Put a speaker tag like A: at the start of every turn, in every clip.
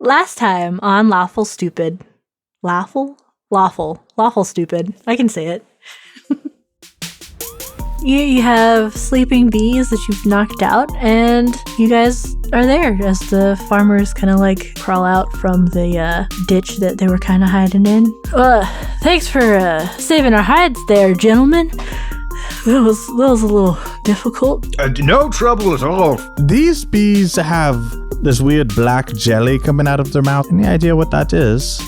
A: Last time on Lawful Stupid. Lawful Stupid. I can say it. You have sleeping bees that you've knocked out, and you guys are there as the farmers kind of like crawl out from the ditch that they were kind of hiding in. Thanks for saving our hides there, gentlemen. That was a little difficult.
B: No trouble at all.
C: These bees have this weird black jelly coming out of their mouth. Any idea what that is?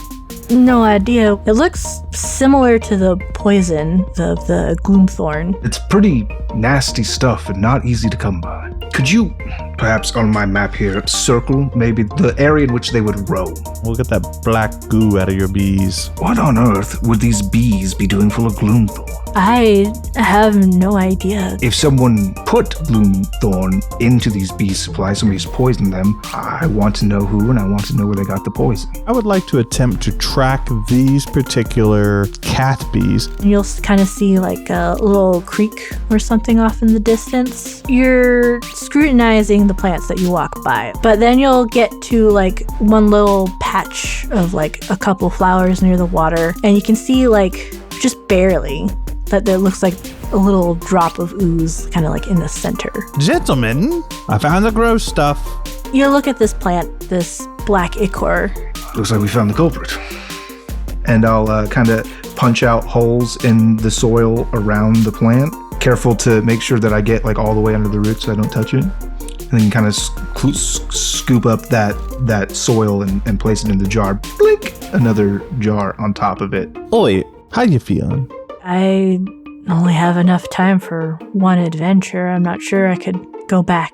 A: No idea. It looks similar to the poison of the gloomthorn.
B: It's pretty nasty stuff and not easy to come by. Could you, perhaps on my map here, circle maybe the area in which they would roam?
C: We'll get that black goo out of your bees.
B: What on earth would these bees be doing full of gloomthorn?
A: I have no idea.
B: If someone put gloomthorn into these bee supplies, somebody's poisoned them, I want to know who and I want to know where they got the poison.
C: I would like to attempt to track these particular cat bees.
A: You'll kind of see like a little creek or something off in the distance. You're scrutinizing the plants that you walk by, but then you'll get to like one little patch of like a couple flowers near the water, and you can see like just barely that there looks like a little drop of ooze kind of like in the center.
C: Gentlemen, I found the gross stuff.
A: You look at this plant, this black ichor.
B: Looks like we found the culprit. And I'll kind of punch out holes in the soil around the plant. Careful to make sure that I get like all the way under the roots so I don't touch it. And then kind of scoop up that soil and place it in the jar. Blink! Another jar on top of it.
C: Oi, how you feeling?
A: I only have enough time for one adventure. I'm not sure I could go back.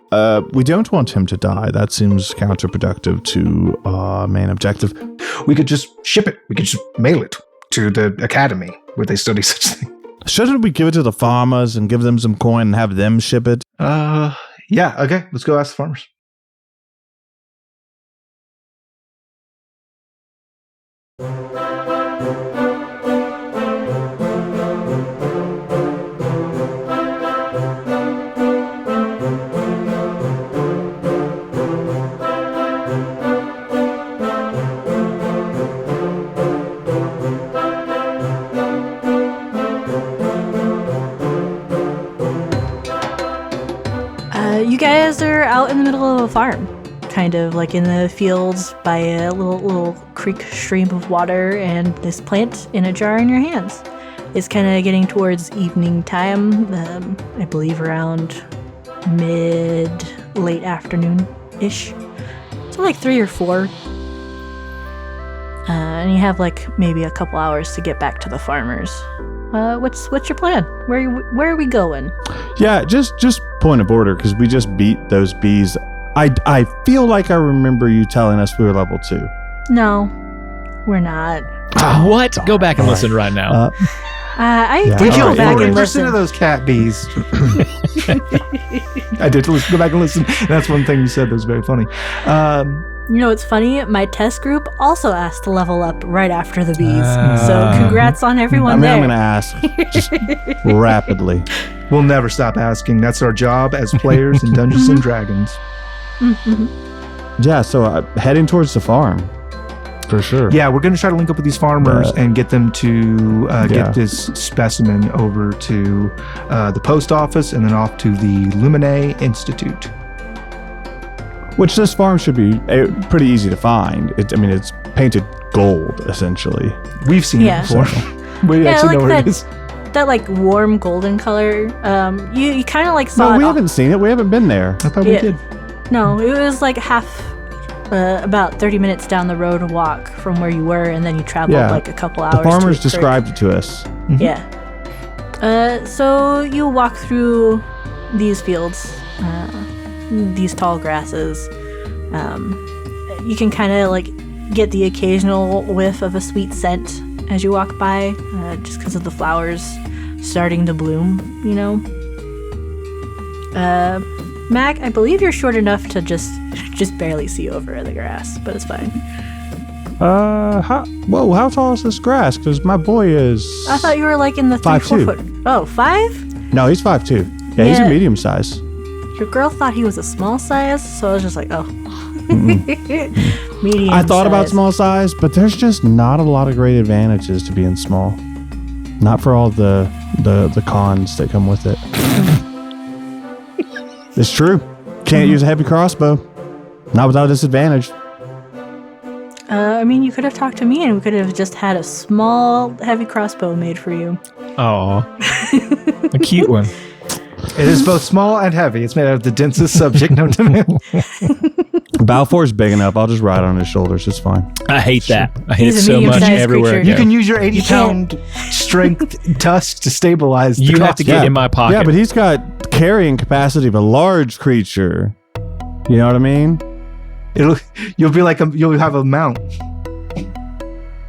C: We don't want him to die. That seems counterproductive to our main objective.
B: We could just ship it. We could just mail it to the academy where they study such things.
C: Shouldn't we give it to the farmers and give them some coin and have them ship it?
B: Yeah, okay. Let's go ask the farmers.
A: You guys are out in the middle of a farm, kind of like in the fields by a little creek stream of water, and this plant in a jar in your hands. It's kind of getting towards evening time, I believe around late afternoon-ish. So like 3 or 4. And you have like maybe a couple hours to get back to the farmers. What's your plan? Where are we going?
C: Yeah, just point of order, because we just beat those bees. I feel like I remember you telling us we were level 2.
A: No, we're not.
D: What? Go back and listen right now.
A: I did go back and listen
B: to those cat bees. I did go back and listen. That's one thing you said that was very funny.
A: You know what's funny? My test group also asked to level up right after the bees. So congrats on everyone there.
C: I'm going to ask just rapidly.
B: We'll never stop asking. That's our job as players in Dungeons and Dragons.
C: Yeah, so heading towards the farm. For sure.
B: Yeah, we're going to try to link up with these farmers and get them to get this specimen over to the post office and then off to the Lumine Institute.
C: Which this farm should be pretty easy to find. It's painted gold, essentially.
B: We've seen it before. We actually know where it is.
A: That like warm golden color. You kind of like saw it.
C: No, we haven't seen it. We haven't been there.
B: I thought we did.
A: No, it was like about 30 minutes down the road walk from where you were, and then you traveled like a couple hours.
C: The farmers described it to us.
B: Mm-hmm.
A: Yeah. So you walk through these fields, these tall grasses. You can kind of like get the occasional whiff of a sweet scent as you walk by, just because of the flowers starting to bloom, you know. Mac, I believe you're short enough to just barely see over the grass, but it's fine.
C: How tall is this grass? Because my boy is...
A: I thought you were like in the 3-4 foot. Oh, 5?
C: No, he's 5'2". Yeah, he's a medium size.
A: Your girl thought he was a small size, so I was just like, oh. medium.
C: I thought about
A: size.
C: small size, but there's just not a lot of great advantages to being small. Not for all the cons that come with it. It's true. Can't use a heavy crossbow. Not without disadvantage.
A: I mean, you could have talked to me and we could have just had a small, heavy crossbow made for you.
D: Oh, a cute one.
B: It is both small and heavy. It's made out of the densest subject known to man.
C: Balfour's big enough. I'll just ride on his shoulders. It's fine.
D: I hate that. I hate
A: He's
D: it
A: a
D: so much
A: medium-sized
D: everywhere. I
A: creature.
D: go.
B: You can use your
A: You
B: 80-pound strength tusk to stabilize the
D: You have to
B: crossbow.
D: get in my pocket.
C: Yeah, but he's got carrying capacity of a large creature. You know what I mean?
B: You'll have a mount.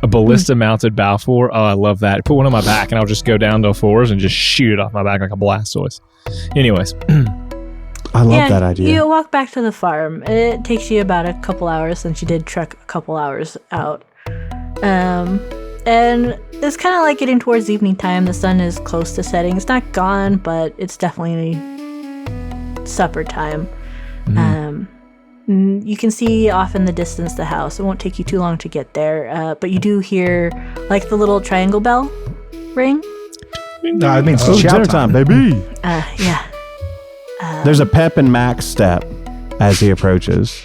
D: A ballista mounted Balfour. Oh, I love that. Put one on my back and I'll just go down to fours and just shoot it off my back like a Blastoise. Anyways.
C: I love that idea.
A: You walk back to the farm. It takes you about a couple hours since you did trek a couple hours out. And it's kind of like getting towards evening time. The sun is close to setting. It's not gone, but it's definitely supper time. You can see off in the distance the house. It won't take you too long to get there, but you do hear like the little triangle bell ring.
B: No, it means
C: Oh,
B: chow
C: dinner time, baby.
A: Yeah.
C: There's a pep in Mac's step as he approaches.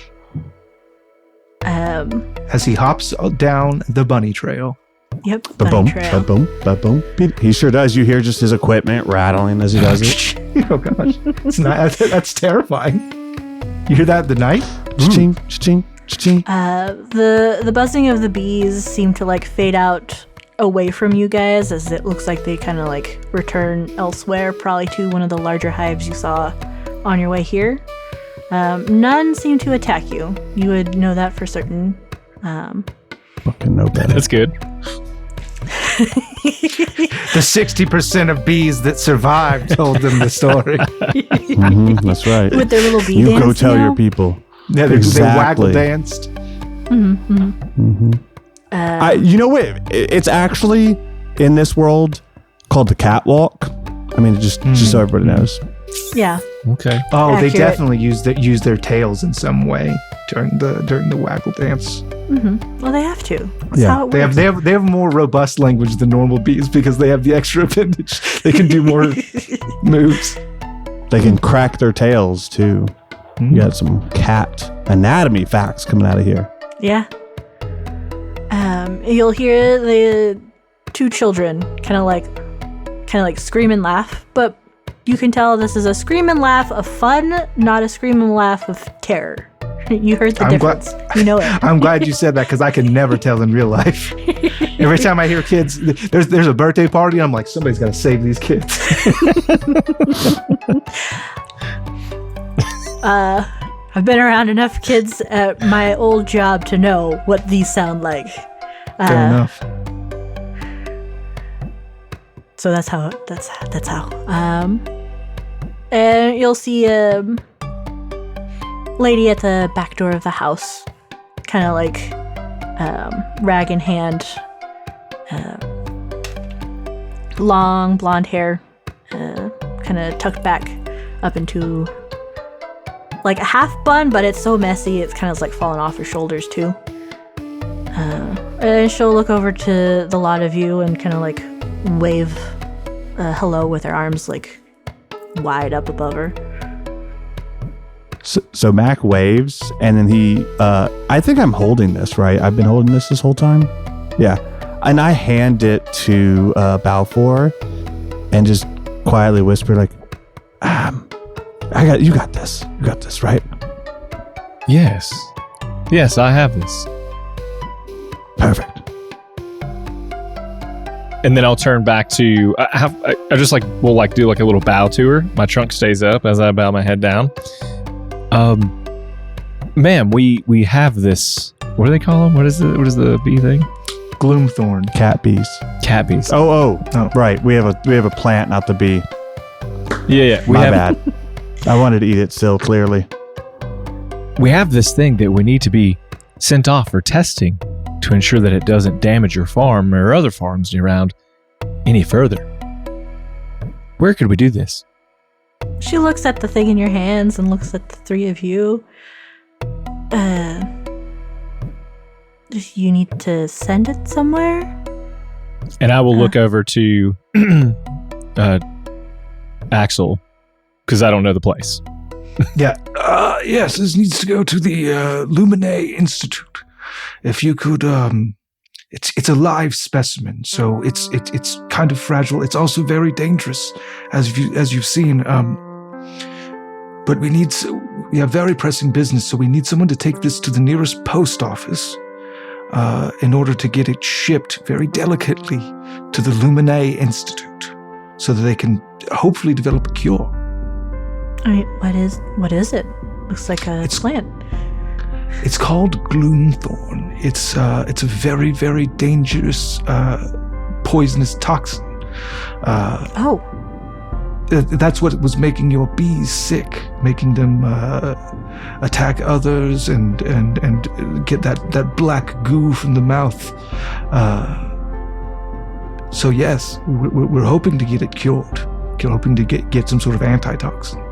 B: As he hops down the bunny trail.
A: Yep.
C: Ba-boom,
A: Bunny trail.
C: ba-boom, ba-boom. Beep. He sure does. You hear just his equipment rattling as he does it.
B: Oh gosh, it's not. That's terrifying. You hear that at the night?
C: Cha-ching, cha-ching, cha-ching.
A: The buzzing of the bees seem to like fade out away from you guys as it looks like they kind of like return elsewhere, probably to one of the larger hives you saw on your way here. None seem to attack you. You would know that for certain.
C: Fucking no better.
D: That's good.
B: The 60% of bees that survived told them the story.
C: That's right.
A: With their little bee
C: You
A: dance,
C: go tell
A: you know?
C: your people.
B: Yeah, they waggle
C: Exactly.
B: danced.
C: You know what? It's actually in this world called the catwalk. I mean, just so everybody knows.
A: Yeah.
D: Okay.
B: Oh,
A: Accurate.
B: they definitely use their tails in some way during the waggle dance.
A: Well, they have to. That's
C: Yeah.
A: how it
B: They
A: works.
B: have more robust language than normal bees because they have the extra appendage. They can do more moves.
C: They can crack their tails too. You got some cat anatomy facts coming out of here.
A: Yeah. You'll hear the two children kind of like scream and laugh, but you can tell this is a scream and laugh of fun, not a scream and laugh of terror. You heard the difference. You know it.
B: I'm glad you said that because I can never tell in real life. Every time I hear kids, there's a birthday party, I'm like, somebody's got to save these kids.
A: I've been around enough kids at my old job to know what these sound like.
B: Fair enough.
A: So that's how. And you'll see a lady at the back door of the house, kind of like rag in hand, long blonde hair, kind of tucked back up into like a half bun, but it's so messy it's kind of like falling off her shoulders too. And she'll look over to the lot of you and kind of like wave hello with her arms like wide up above her.
C: So Mac waves, and then he, I think I'm holding this, right? I've been holding this whole time? Yeah. And I hand it to Balfour and just quietly whisper like, you got this. You got this, right?
D: Yes. Yes, I have this.
C: Perfect.
D: And then I'll turn back to I just like will like do like a little bow to her. My trunk stays up as I bow my head down. Ma'am, we have this. What do they call them? What is the bee thing?
B: Gloomthorn.
C: Cat bees.
D: Cat bees.
C: Oh, right. We have a plant, not the bee.
D: Yeah.
C: My bad. I wanted to eat it still, clearly.
D: We have this thing that we need to be sent off for testing to ensure that it doesn't damage your farm or other farms around any further. Where could we do this?
A: She looks at the thing in your hands and looks at the three of you. You need to send it somewhere?
D: And I will look over to Axel, because I don't know the place.
B: Yeah.
E: Yes, this needs to go to the Luminae Institute. If you could, it's a live specimen, so it's kind of fragile. It's also very dangerous, as you've seen. But we have very pressing business, so we need someone to take this to the nearest post office in order to get it shipped very delicately to the Luminae Institute, so that they can hopefully develop a cure.
A: I mean, what is it? Looks like a plant.
E: It's called Gloomthorn. It's a very, very dangerous poisonous toxin. That's what was making your bees sick, making them attack others and get that black goo from the mouth. So yes, we're hoping to get it cured. We're hoping to get some sort of antitoxin.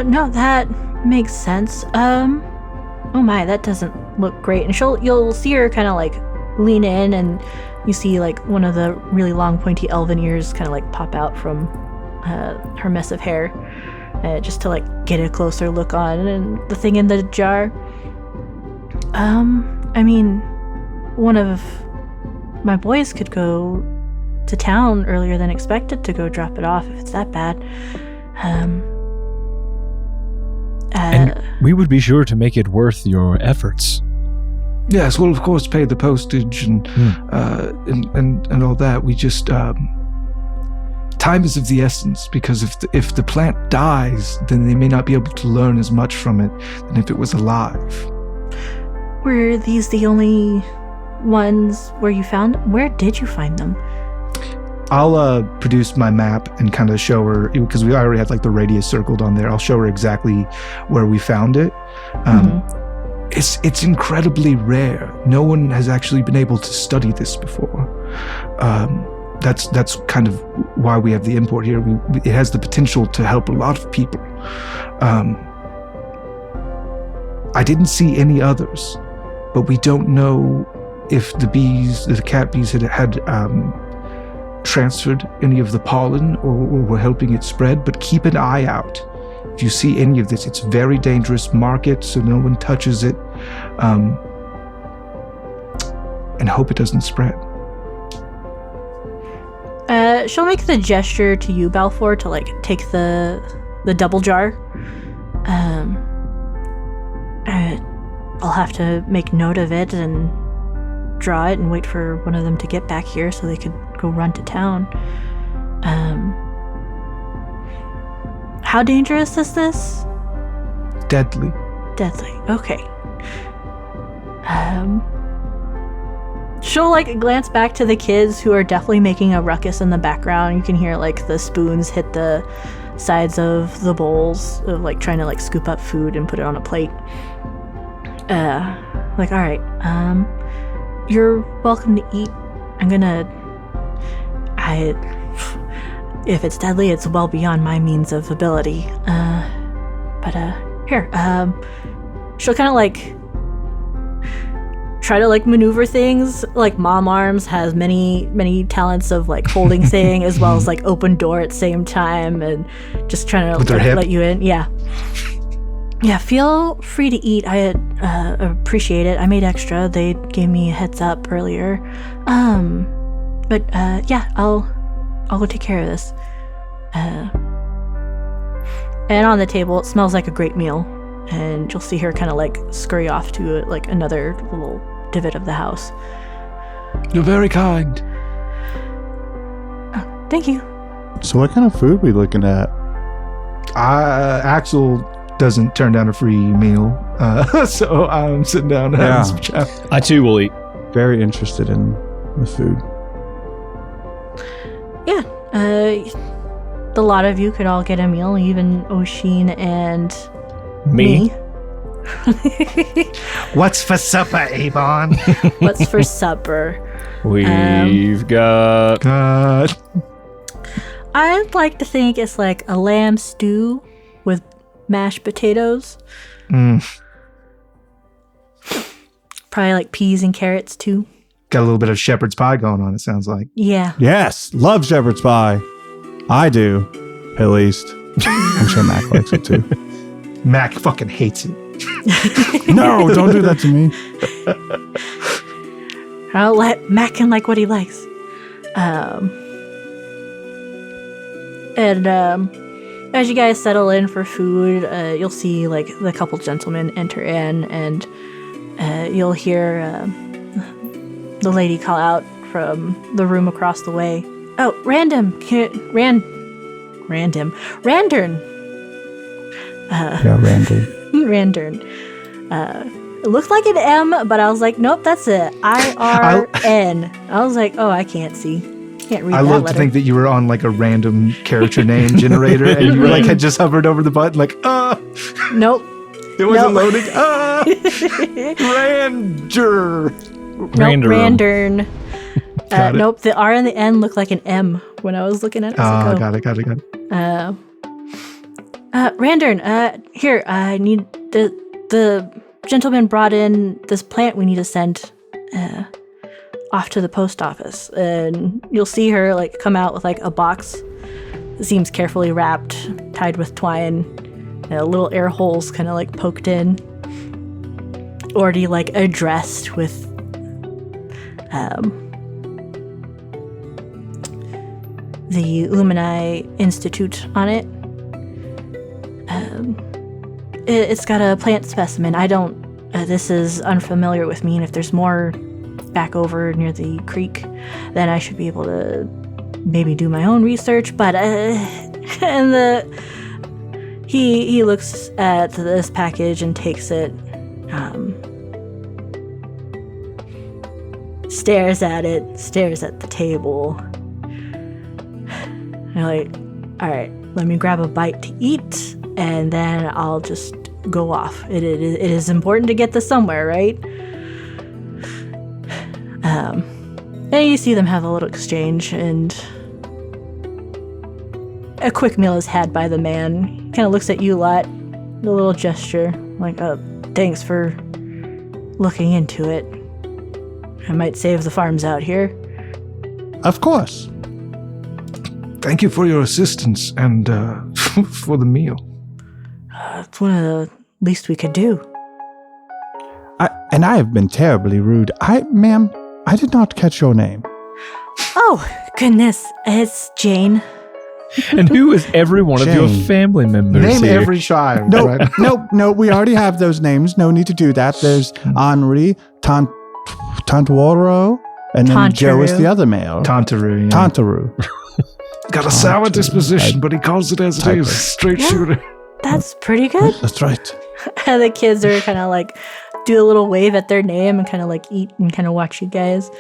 A: No, that makes sense. Oh my, that doesn't look great. And you'll see her kind of like lean in, and you see like one of the really long pointy elven ears kind of like pop out from her mess of hair, just to like get a closer look on and the thing in the jar. I mean, one of my boys could go to town earlier than expected to go drop it off if it's that bad.
D: And we would be sure to make it worth your efforts.
E: Yes, we'll of course pay the postage and all that. We just time is of the essence, because if the plant dies, then they may not be able to learn as much from it than if it was alive.
A: Were these the only ones where you found them? Where did you find them?
B: I'll produce my map and kind of show her, because we already had like the radius circled on there. I'll show her exactly where we found it. It's incredibly rare. No one has actually been able to study this before. That's kind of why we have the import here. It has the potential to help a lot of people. I didn't see any others, but we don't know if the cat bees had transferred any of the pollen or were helping it spread. But keep an eye out. If you see any of this, it's very dangerous. Mark it so no one touches it, and hope it doesn't spread.
A: She'll make the gesture to you, Balfour, to like take the double jar. I'll have to make note of it and draw it and wait for one of them to get back here so they could go run to town. How dangerous is this?
E: Deadly.
A: Deadly. Okay. She'll like glance back to the kids who are definitely making a ruckus in the background. You can hear like the spoons hit the sides of the bowls, of like trying to like scoop up food and put it on a plate. Like, all right, you're welcome to eat. If it's deadly, it's well beyond my means of ability. But here, she'll kind of like try to like maneuver things. Like Mom Arms has many talents of like holding thing as well as like open door at the same time, and just trying to let you in. Yeah, feel free to eat. I appreciate it. I made extra. They gave me a heads up earlier. But yeah, I'll go take care of this. And on the table, it smells like a great meal. And you'll see her kind of like scurry off to like another little divot of the house.
E: You're very kind.
A: Oh, thank you.
C: So what kind of food are we looking at?
B: Axel doesn't turn down a free meal, so I'm sitting down and having some chat.
D: I too will eat.
C: Very interested in the food.
A: Yeah, the lot of you could all get a meal, even Oshin and me.
B: What's for supper, Avon?
A: What's for supper?
D: We've got...
A: I'd like to think it's like a lamb stew with mashed potatoes. Probably like peas and carrots too.
B: Got a little bit of shepherd's pie going on, it sounds like.
A: Yeah.
C: Yes, love shepherd's pie. I do, at least. I'm sure Mac likes it too.
B: Mac fucking hates it.
C: No, don't do that to me.
A: I'll let Mac can like what he likes. As you guys settle in for food, you'll see like the couple gentlemen enter in, and you'll hear the lady call out from the room across the way. Oh, Randern.
C: Yeah, Randall.
A: Randern. It looked like an M, but I was like, nope, that's it. IRN. I was like, oh, I can't see. Can't read
B: I
A: that
B: love
A: letter.
B: to think that you were on like a random character name generator and you were like had just hovered over the button like,
A: Nope.
B: it wasn't
A: Nope.
B: loading. Ranger.
A: Nope,
D: Randern.
A: Randern.
B: Got it.
A: Nope, the R and the N looked like an M when I was looking at it. I was like,
B: Got it.
A: Randern, here, I need the gentleman brought in this plant we need to send off to the post office. And you'll see her like come out with like a box. It seems carefully wrapped, tied with twine, little air holes kind of like poked in. Already like addressed with the Lumini Institute on it. It's got a plant specimen. I don't. This is unfamiliar with me, and if there's more back over near the creek, then I should be able to maybe do my own research. But he looks at this package and takes it, stares at it, stares at the table. I'm like, all right, let me grab a bite to eat, and then I'll just go off. It is important to get this somewhere, right? And you see them have a little exchange, and a quick meal is had by the man. He kind of looks at you a lot, a little gesture, like, thanks for looking into it. I might save the farms out here.
C: Of course.
E: Thank you for your assistance and for the meal.
A: It's one of the least we could do.
C: And I have been terribly rude. Ma'am, I did not catch your name.
A: Oh, goodness. It's Jane.
D: And who is every one of your
C: Jane.
D: family members
B: Name
D: here?
B: every child.
C: No,
B: right?
C: no, we already have those names. No need to do that. There's Henri, Tantuoro, and then Joe is
A: Tantaru.
C: the other male.
B: Tantaru. Yeah.
C: Tantaru.
E: Got a sour disposition, but he calls it as it is. Straight shooter.
A: That's pretty good.
C: That's right.
A: And the kids are kind of like do a little wave at their name and kind of like eat and kind of watch you guys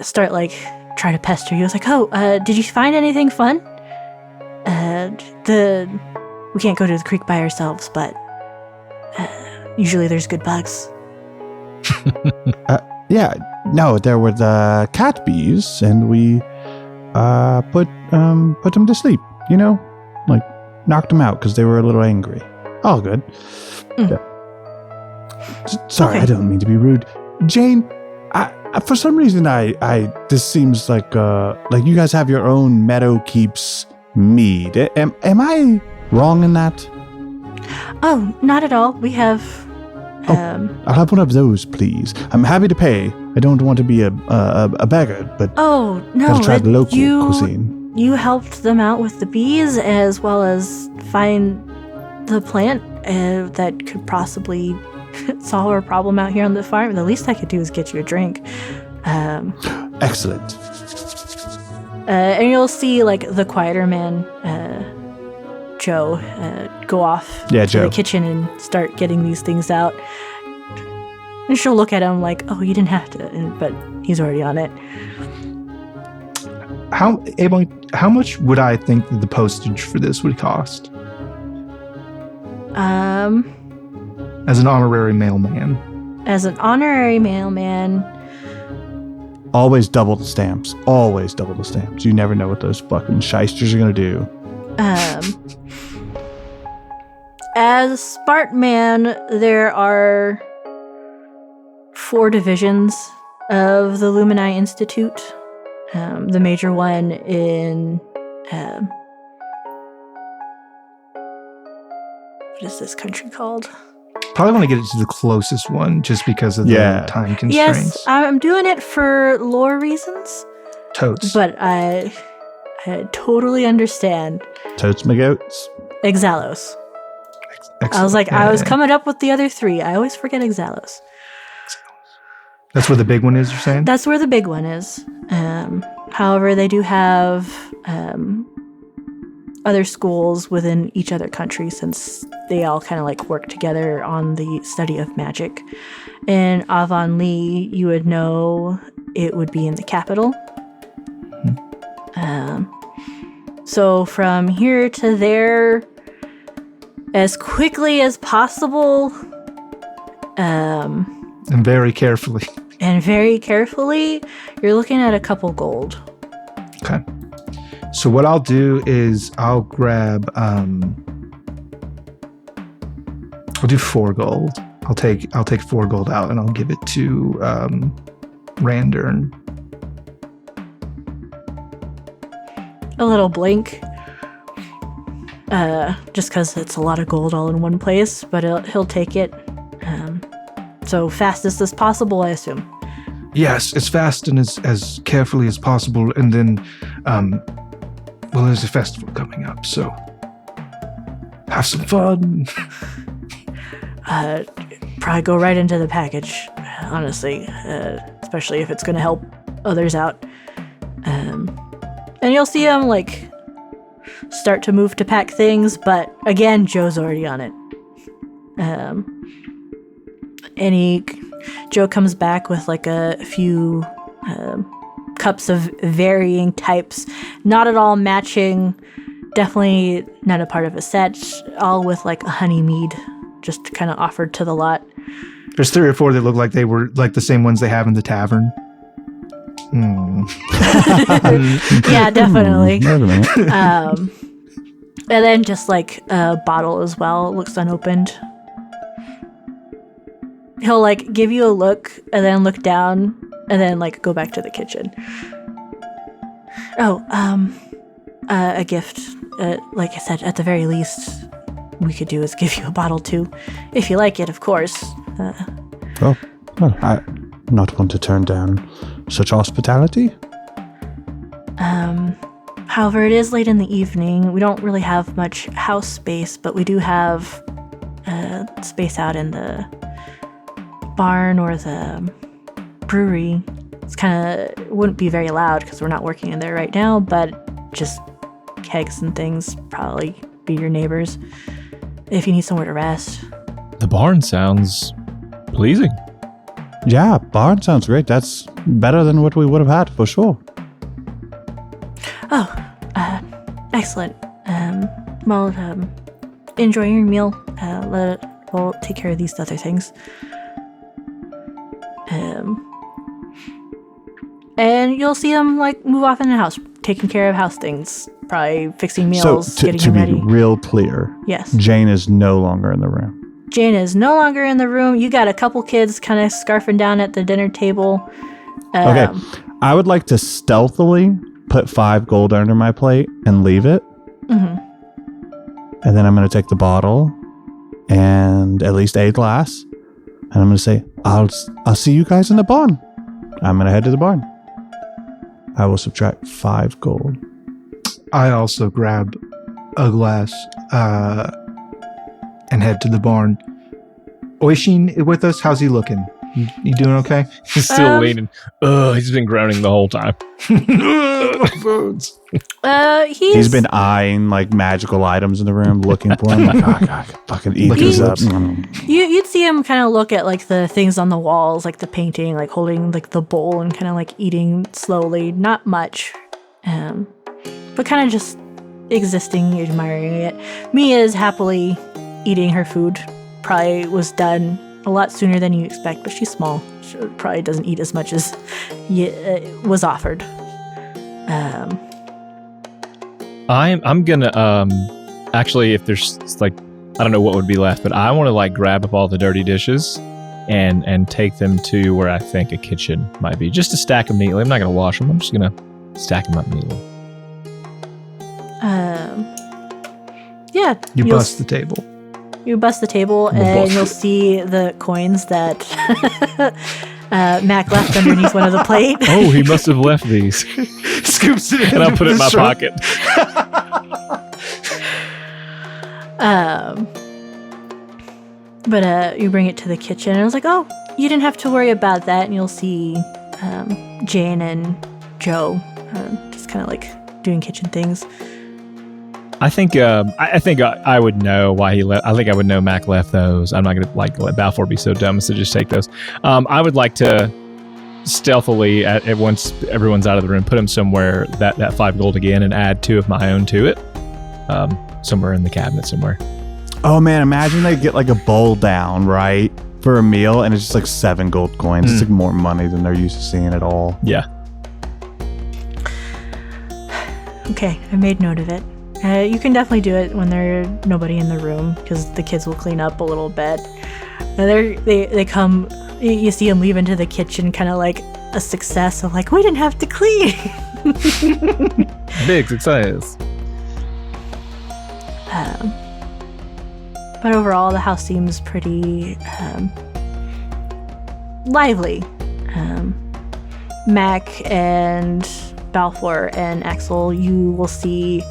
A: start like try to pester you. It's like, oh, did you find anything fun? We can't go to the creek by ourselves, but usually there's good bugs.
C: Yeah, no, there were the cat bees, and we put them to sleep. You know, like knocked them out because they were a little angry. All good. Yeah. Sorry,
A: Okay.
C: I don't mean to be rude, Jane. For some reason, this seems like you guys have your own Meadow Keeps mead. Am I wrong in that?
A: Oh, not at all. We have.
C: I'll have one of those, please. I'm happy to pay. I don't want to be a beggar, but
A: Oh no!
C: gotta try the local
A: you,
C: cuisine.
A: You helped them out with the bees as well as find the plant that could possibly solve our problem out here on the farm. The least I could do is get you a drink.
C: Excellent.
A: And you'll see like the quieter man, Joe, go off
C: Yeah,
A: to
C: Joe.
A: the kitchen and start getting these things out. And she'll look at him like, "Oh, you didn't have to," but he's already on it.
B: How much would I think that the postage for this would cost as an honorary mailman?
A: As an honorary mailman,
C: Always double the stamps. Always double the stamps. You never know what those fucking shysters are gonna do.
A: as Spartman, there are 4 divisions of the Lumini Institute. The major one in what is this country called?
B: Probably want to get it to the closest one just because of the time constraints.
A: Yes, I'm doing it for lore reasons.
B: Totes.
A: But I totally understand.
C: Totes my goats.
A: Exalos.
B: Excellent.
A: I was like, I was coming up with the other 3. I always forget Exalos.
B: That's where the big one is, you're saying?
A: That's where the big one is. However, they do have other schools within each other country since they all kind of like work together on the study of magic. In Avonlea, you would know it would be in the capital. So from here to there, as quickly as possible,
B: And very carefully.
A: you're looking at a couple gold.
B: Okay. So what I'll do is I'll grab I'll do 4 gold. I'll take 4 gold out and I'll give it to Randern.
A: A little blink. Just because it's a lot of gold all in one place, but he'll take it. So fastest as possible, I assume.
B: Yes, as fast and as carefully as possible. And then, well, there's a festival coming up, so have some fun.
A: Probably go right into the package, honestly, especially if it's going to help others out. And you'll see him, like, start to move to pack things, but again, Joe's already on it. Joe comes back with, like, a few cups of varying types, not at all matching, definitely not a part of a set, all with, like, a honey mead, just kind of offered to the lot.
B: There's 3 or 4 that look like they were like the same ones they have in the tavern.
A: Yeah, definitely. And then just like a bottle as well. It looks unopened. He'll like give you a look and then look down and then like go back to the kitchen. Oh, a gift. Like I said, at the very least, we could do is give you a bottle too, if you like it, of course.
C: Well, I not want to turn down such hospitality.
A: However, it is late in the evening. We don't really have much house space, but we do have space out in the barn or the brewery. It's wouldn't be very loud because we're not working in there right now, but just kegs and things probably be your neighbors if you need somewhere to rest.
D: The barn sounds pleasing.
C: Yeah, barn sounds great. That's better than what we would have had for sure.
A: Oh, excellent. Well, enjoy your meal. We'll take care of these other things. And you'll see them like move off in the house, taking care of house things, probably fixing meals,
C: so
A: getting
C: to
A: them ready.
C: be real clear,
A: Yes.
C: Jane is no longer in the room.
A: Jane is no longer in the room. You got a couple kids kind of scarfing down at the dinner table.
C: Okay, I would like to stealthily put 5 gold under my plate and leave it.
A: Mm-hmm.
C: And then I'm going to take the bottle and at least a glass. And I'm going to say, I'll see you guys in the barn. I'm going to head to the barn. I will subtract 5 gold.
B: I also grab a glass and head to the barn. Oishin with us? How's he looking? You doing okay?
D: He's still leaning. He's been groaning the whole time.
A: He's
C: been eyeing like magical items in the room, looking for them. Like, oh, God, fucking eat this up.
A: You'd see him kind of look at like the things on the walls, like the painting, like holding like the bowl and kind of like eating slowly. Not much, but kind of just existing, admiring it. Mia is happily eating her food. Probably was done a lot sooner than you expect, but she's small. She probably doesn't eat as much as was offered.
D: I'm gonna actually, if there's like, I don't know what would be left, but I want to like grab up all the dirty dishes and take them to where I think a kitchen might be. Just to stack them neatly. I'm not going to wash them. I'm just going to stack them up neatly.
A: Yeah.
B: You bust the table.
A: You bust the table, and you'll see the coins that Mac left underneath one of the plate.
D: Oh, he must have left these.
B: Scoops it
D: And I'll put it in my pocket.
A: But you bring it to the kitchen, and I was like, oh, you didn't have to worry about that. And you'll see Jane and Joe just kind of like doing kitchen things.
D: I think I would know why he left. I think I would know Mac left those. I'm not going to let Balfour be so dumb as to just take those. I would like to stealthily, once everyone's out of the room, put them somewhere, that 5 gold again, and add 2 of my own to it. Somewhere in the cabinet somewhere.
C: Oh man, imagine they get like a bowl down, right? For a meal, and it's just like 7 gold coins. It's like more money than they're used to seeing at all.
D: Yeah.
A: Okay, I made note of it. You can definitely do it when there's nobody in the room, because the kids will clean up a little bit. They come, you see them leave into the kitchen, kind of like a success of like, we didn't have to clean.
D: Big success.
A: But overall, the house seems pretty lively. Mac and Balfour and Axel, you will see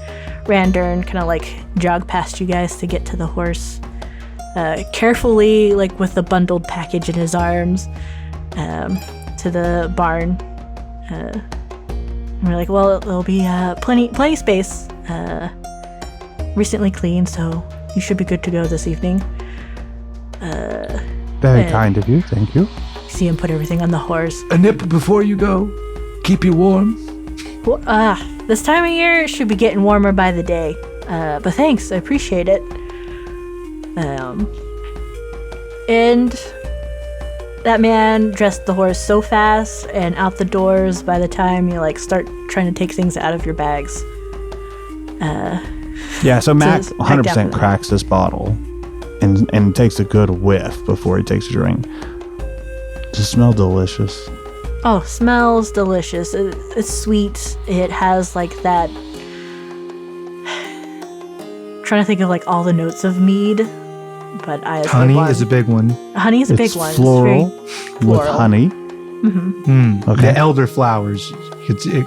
A: Randern kind of like jog past you guys to get to the horse, carefully, like with the bundled package in his arms, to the barn. And we're like, well, there'll be plenty space, recently cleaned, so you should be good to go this evening.
C: Very kind of you, thank you.
A: See him put everything on the horse.
E: A nip before you go. Keep you warm.
A: Well, this time of year it should be getting warmer by the day. But thanks, I appreciate it. And that man dressed the horse so fast and out the doors by the time you like start trying to take things out of your bags.
C: Yeah, so Mac
A: it's
C: 100% cracks this bottle and takes a good whiff before he takes a drink. Does it smell delicious?
A: Oh, smells delicious. It's sweet. It has like that. Trying to think of like all the notes of mead, but
B: honey is a big one.
A: Honey is a big
C: It's
A: one.
C: floral
A: It's very
C: with
A: floral.
C: honey.
A: Mm-hmm.
C: Okay.
B: The elder flowers,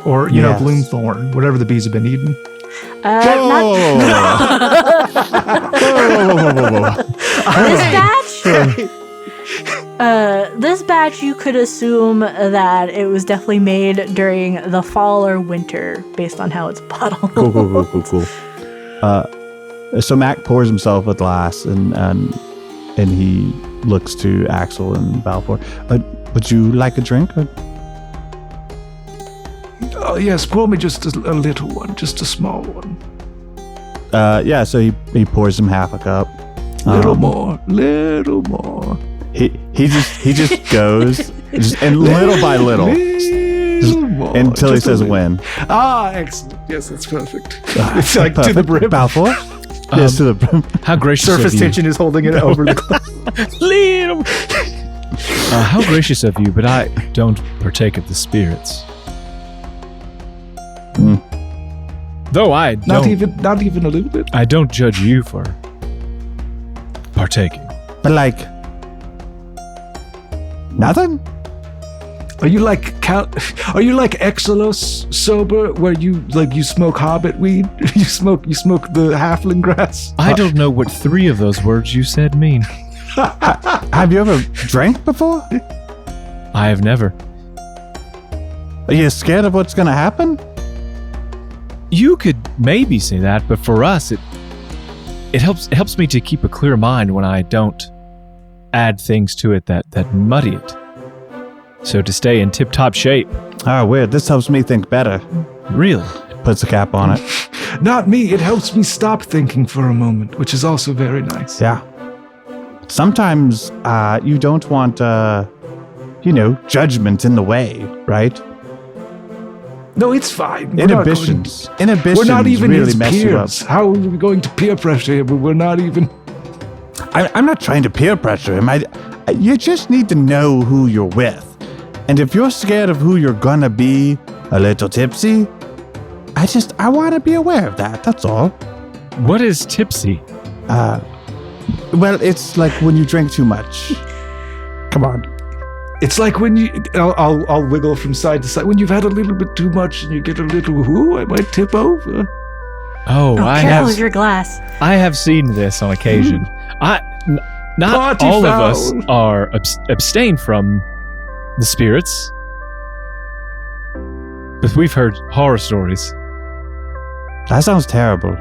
B: or
C: Yes.
B: bloom thorn, whatever the bees have been eating.
A: This batch, you could assume that it was definitely made during the fall or winter, based on how it's bottled.
C: Cool. So Mac pours himself a glass and he looks to Axel and Balfour. Would you like a drink?
E: Oh, yes, pour me just a little one, just a small one.
C: Yeah, so he pours him half a cup.
E: Little more.
C: He just goes and little by little
E: Little more.
C: until he
E: Just a
C: says
E: little.
C: when.
E: Ah, excellent. Yes, that's perfect.
B: It's like to the brim.
C: Balfour? Yes, to the brim.
D: How gracious
B: Surface
D: of you.
B: tension is holding it over the glass.
D: How gracious of you, but I don't partake of the spirits. Though I
E: Not
D: don't,
E: even a little bit.
D: I don't judge you for partaking.
C: But like nothing?
E: Are you like Exelos sober, where you smoke hobbit weed? you smoke the halfling grass?
D: I don't know what 3 of those words you said mean.
C: Have you ever drank before?
D: I have never.
C: Are you scared of what's gonna happen?
D: You could maybe say that, but for us, it helps me to keep a clear mind when I don't add things to it that muddy it. So to stay in tip-top shape.
C: Oh, weird. This helps me think better.
D: Really?
C: Puts a cap on it.
E: Not me. It helps me stop thinking for a moment, which is also very nice.
C: Yeah. Sometimes you don't want, judgment in the way, right?
E: No, it's fine.
C: Inhibitions
E: We're not even
C: really
E: his
C: mess you up.
E: peers. How are we going to peer pressure him? We're not even.
C: I'm not trying to peer pressure him. You just need to know who you're with. And if you're scared of who you're gonna be a little tipsy, I want to be aware of that. That's all.
D: What is tipsy?
C: Well, it's like when you drink too much. Come on.
E: It's like when I'll wiggle from side to side. When you've had a little bit too much and you get a little, I might tip over.
D: Oh,
A: careful with your glass.
D: I have seen this on occasion. Not
E: Party
D: all
E: foul.
D: of us are abstain from the spirits, but we've heard horror stories.
C: That sounds terrible.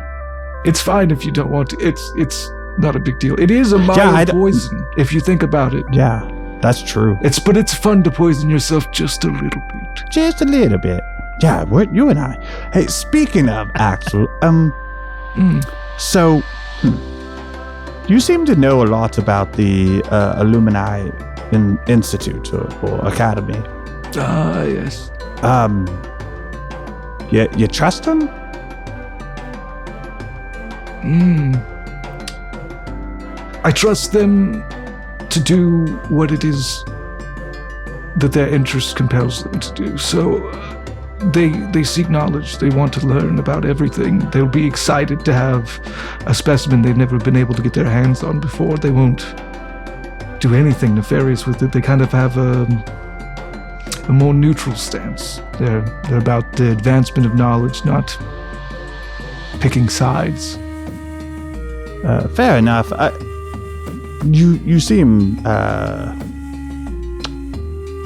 E: It's fine if you don't want to. It's not a big deal. It is a mild poison if you think about it.
C: Yeah, that's true.
E: But it's fun to poison yourself just a little bit.
C: Just a little bit. Yeah, what you and I. Hey, speaking of Axel, so you seem to know a lot about the Illumini Institute or Academy.
E: Yes.
C: You trust them?
E: I trust them to do what it is that their interest compels them to do. So they seek knowledge. They want to learn about everything. They'll be excited to have a specimen they've never been able to get their hands on before. They won't do anything nefarious with it. They kind of have a more neutral stance. They're about the advancement of knowledge, not picking sides.
C: Fair enough. You seem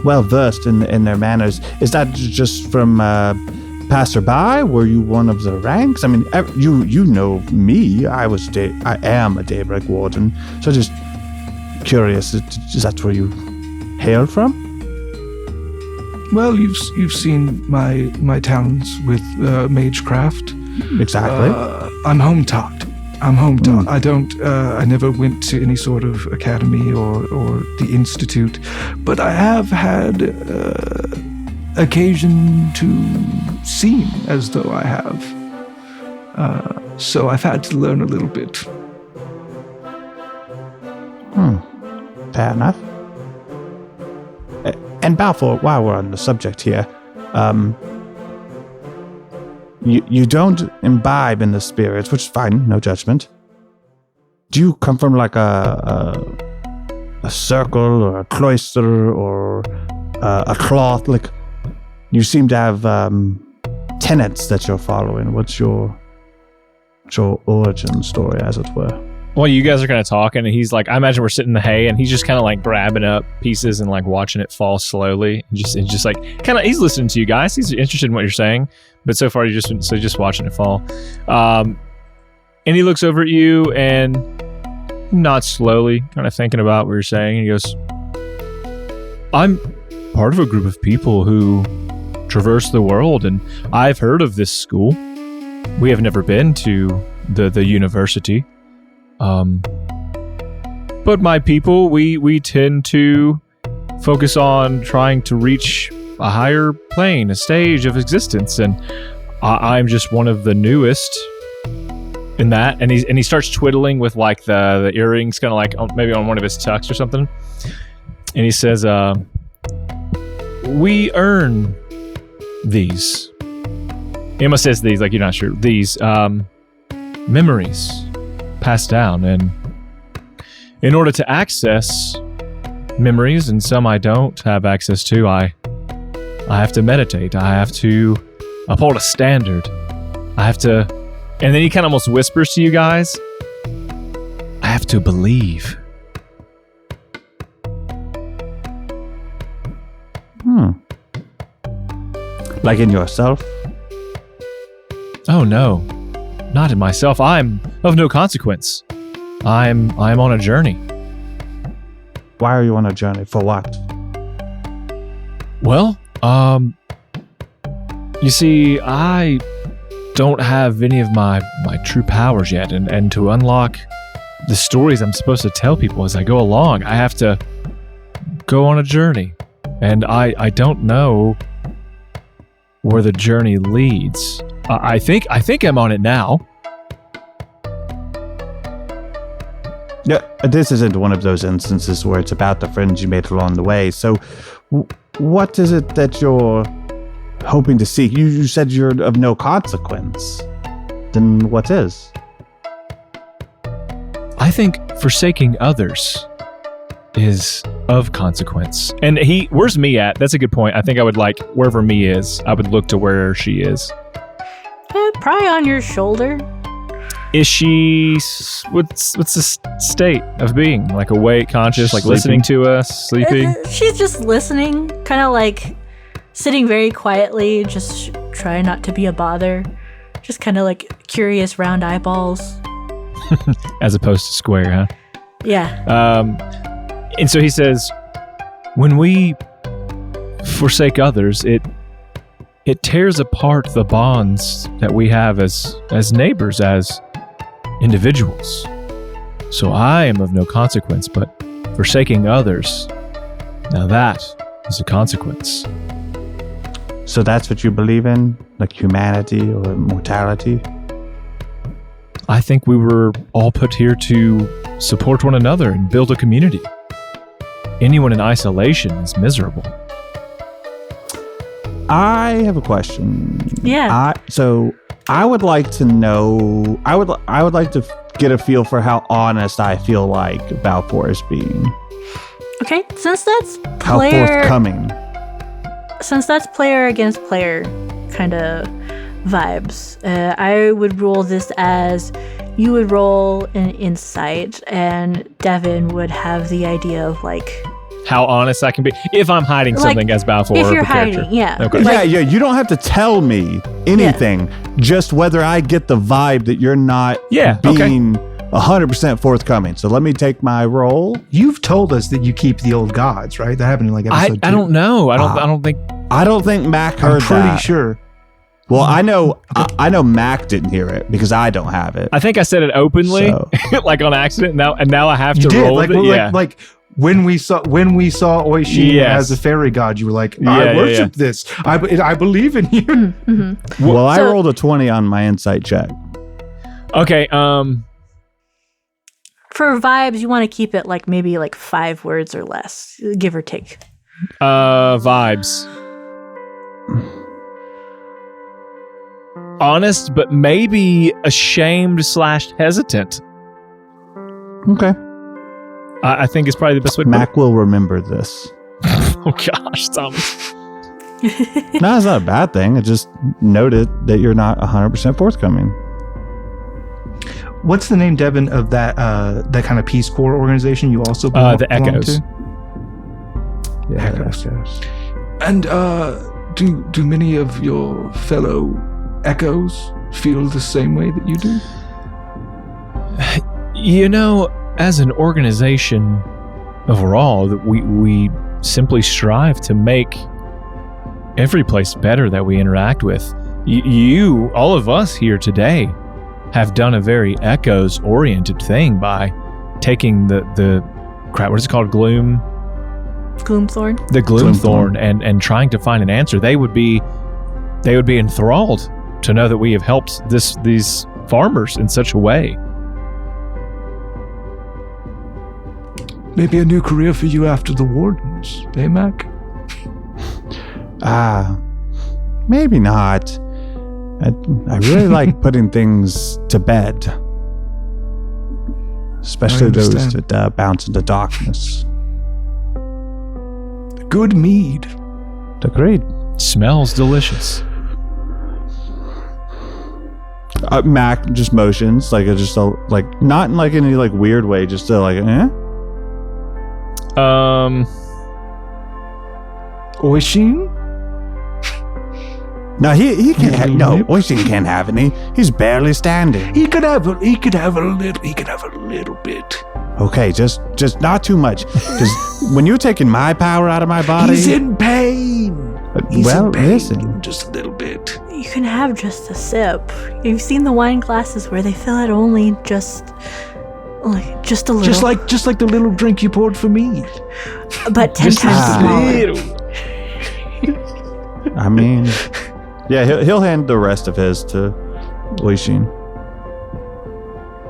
C: well versed in their manners. Is that just from passerby? Were you one of the ranks? I mean, you know me. I am a Daybreak Warden. So just curious. Is that where you hail from?
E: Well, you've seen my talents with magecraft.
C: Exactly.
E: I'm home-taught. I never went to any sort of academy or the institute, but I have had occasion to seem as though I have. So I've had to learn a little bit.
C: Fair enough. And Balfour, while we're on the subject here, you don't imbibe in the spirits, which is fine, no judgment. Do you come from like a circle or a cloister or a cloth? Like, you seem to have tenets that you're following. What's your origin story, as it were?
D: Well, you guys are kind of talking, and he's like, I imagine we're sitting in the hay, and he's just kind of like grabbing up pieces and like watching it fall slowly. And just like kind of, he's listening to you guys. He's interested in what you're saying, but so far you're just watching it fall. And he looks over at you and nods slowly, kind of thinking about what you're saying. And he goes, I'm part of a group of people who traverse the world, and I've heard of this school. We have never been to the university. But my people, we tend to focus on trying to reach a higher plane, a stage of existence, and I'm just one of the newest in that. And he starts twiddling with like the earrings, kind of like maybe on one of his tucks or something. And he says, "We earn these." Emma says these, like you're not sure. These memories passed down, and in order to access memories, and some I don't have access to, I have to meditate. I have to uphold a standard. I have to, and then he kind of almost whispers to you guys, I have to believe.
C: Like in yourself?
D: Oh no, not in myself. I'm of no consequence. I'm on a journey.
C: Why are you on a journey? For what?
D: Well, you see, I don't have any of my true powers yet, and to unlock the stories I'm supposed to tell people as I go along, I have to go on a journey, and I don't know where the journey leads. I think I'm on it now.
C: Yeah. this isn't one of those instances where it's about the friends you made along the way. So what is it that you're hoping to seek? You said you're of no consequence. Then what is?
D: I think forsaking others is of consequence. And where's me at? That's a good point. I think I would like, wherever me is, I would look to where she is.
A: Probably on your shoulder.
D: Is she, what's the state of being? Like awake, conscious, like listening to us, sleeping?
A: She's just listening, kind of like sitting very quietly, just trying not to be a bother. Just kind of like curious round eyeballs.
D: As opposed to square, huh?
A: Yeah.
D: And so he says, when we forsake others, it tears apart the bonds that we have as neighbors, as individuals. So I am of no consequence, but forsaking others, now that is a consequence.
C: So that's what you believe in? Like humanity or mortality?
D: I think we were all put here to support one another and build a community. Anyone in isolation is miserable.
C: I have a question.
A: Yeah.
C: So I would like to know. I would like to get a feel for how honest I feel like Balfour is being.
A: Okay, since that's
C: How forthcoming.
A: Since that's player against player kind of vibes, I would roll this as you would roll an insight, and Devin would have the idea of like
D: How honest I can be if I'm hiding something as Balfour.
A: If you're
D: character.
A: hiding, yeah.
D: Okay.
C: Yeah. You don't have to tell me anything. Just whether I get the vibe that you're not being 100% forthcoming. So let me take my roll.
B: You've told us that you keep the old gods, right? That happened in like episode 2.
D: I don't know. I don't think.
C: I don't think Mac heard that.
B: I'm pretty sure.
C: Well, I know Mac didn't hear it because I don't have it.
D: I think I said it openly, like on accident. And now I have to roll
B: like,
D: it. Yeah.
B: Like when we saw Oishi as a fairy god, you were like, I worship this. I believe in you.
A: Mm-hmm.
C: Well, I rolled a 20 on my insight check.
D: Okay.
A: For vibes, you want to keep it like maybe like 5 words or less, give or take.
D: Vibes. Honest, but maybe ashamed / hesitant.
C: Okay.
D: I think it's probably the best way to
C: Mac will remember this.
D: Oh gosh, Thomas.
C: No, it's not a bad thing. I just noted that you're not 100% forthcoming.
B: What's the name, Devin, of that kind of Peace Corps organization you also belong
D: the Echoes.
B: to?
C: Yeah,
B: Echoes.
C: Echoes.
E: And do many of your fellow Echoes feel the same way that you do?
D: You know, as an organization overall, that we simply strive to make every place better that we interact with. You, all of us here today, have done a very Echoes-oriented thing by taking the crap. What is it called?
A: Gloomthorn.
D: The Gloomthorn, and trying to find an answer. They would be enthralled to know that we have helped these farmers in such a way.
E: Maybe a new career for you after the Wardens, eh, Mac?
C: Maybe not. I really like putting things to bed. Especially those that bounce into darkness.
E: Good mead.
C: Agreed.
D: Smells delicious.
C: Mac just motions like not in like any like weird way, just like
E: Oishin?
C: No, he can't. No, Oishin can't have any. He's barely standing.
E: He could have a little bit.
C: Okay, just not too much, because when you're taking my power out of my body,
E: He's in pain.
C: Listen,
E: Just a little bit.
A: You can have just a sip. You've seen the wine glasses where they fill it only just a little.
E: Just like the little drink you poured for me.
A: But 10 times smaller.
C: I mean, yeah, he'll hand the rest of his to Oishin.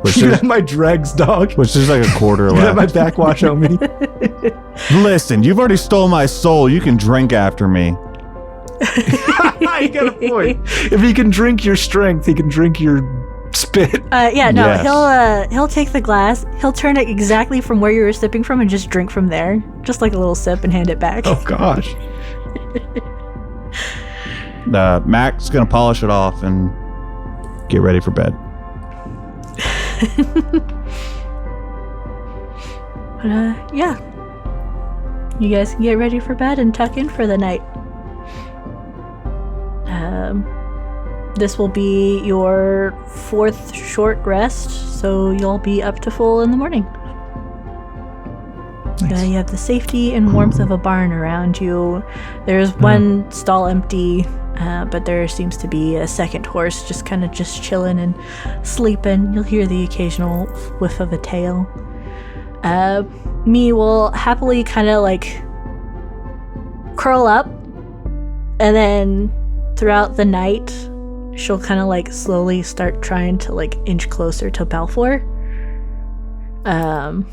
C: Which
B: You
C: is,
B: have my dregs, dog.
C: which is like a quarter
B: You have my
C: left.
B: backwash on me.
C: Listen, you've already stole my soul. You can drink after me.
B: You got a point. If he can drink your strength, he can drink your spit.
A: He'll take the glass, he'll turn it exactly from where you were sipping from and just drink from there. Just like a little sip and hand it back.
B: Oh, gosh.
C: Mac's gonna polish it off and get ready for bed.
A: But, yeah. You guys can get ready for bed and tuck in for the night. This will be your 4th short rest, so you'll be up to full in the morning.
B: Nice.
A: You have the safety and warmth of a barn around you. There's one stall empty, but there seems to be a second horse just kind of just chilling and sleeping. You'll hear the occasional whiff of a tail. Me will happily kind of like curl up, and then throughout the night, she'll kind of like slowly start trying to like inch closer to Balfour. And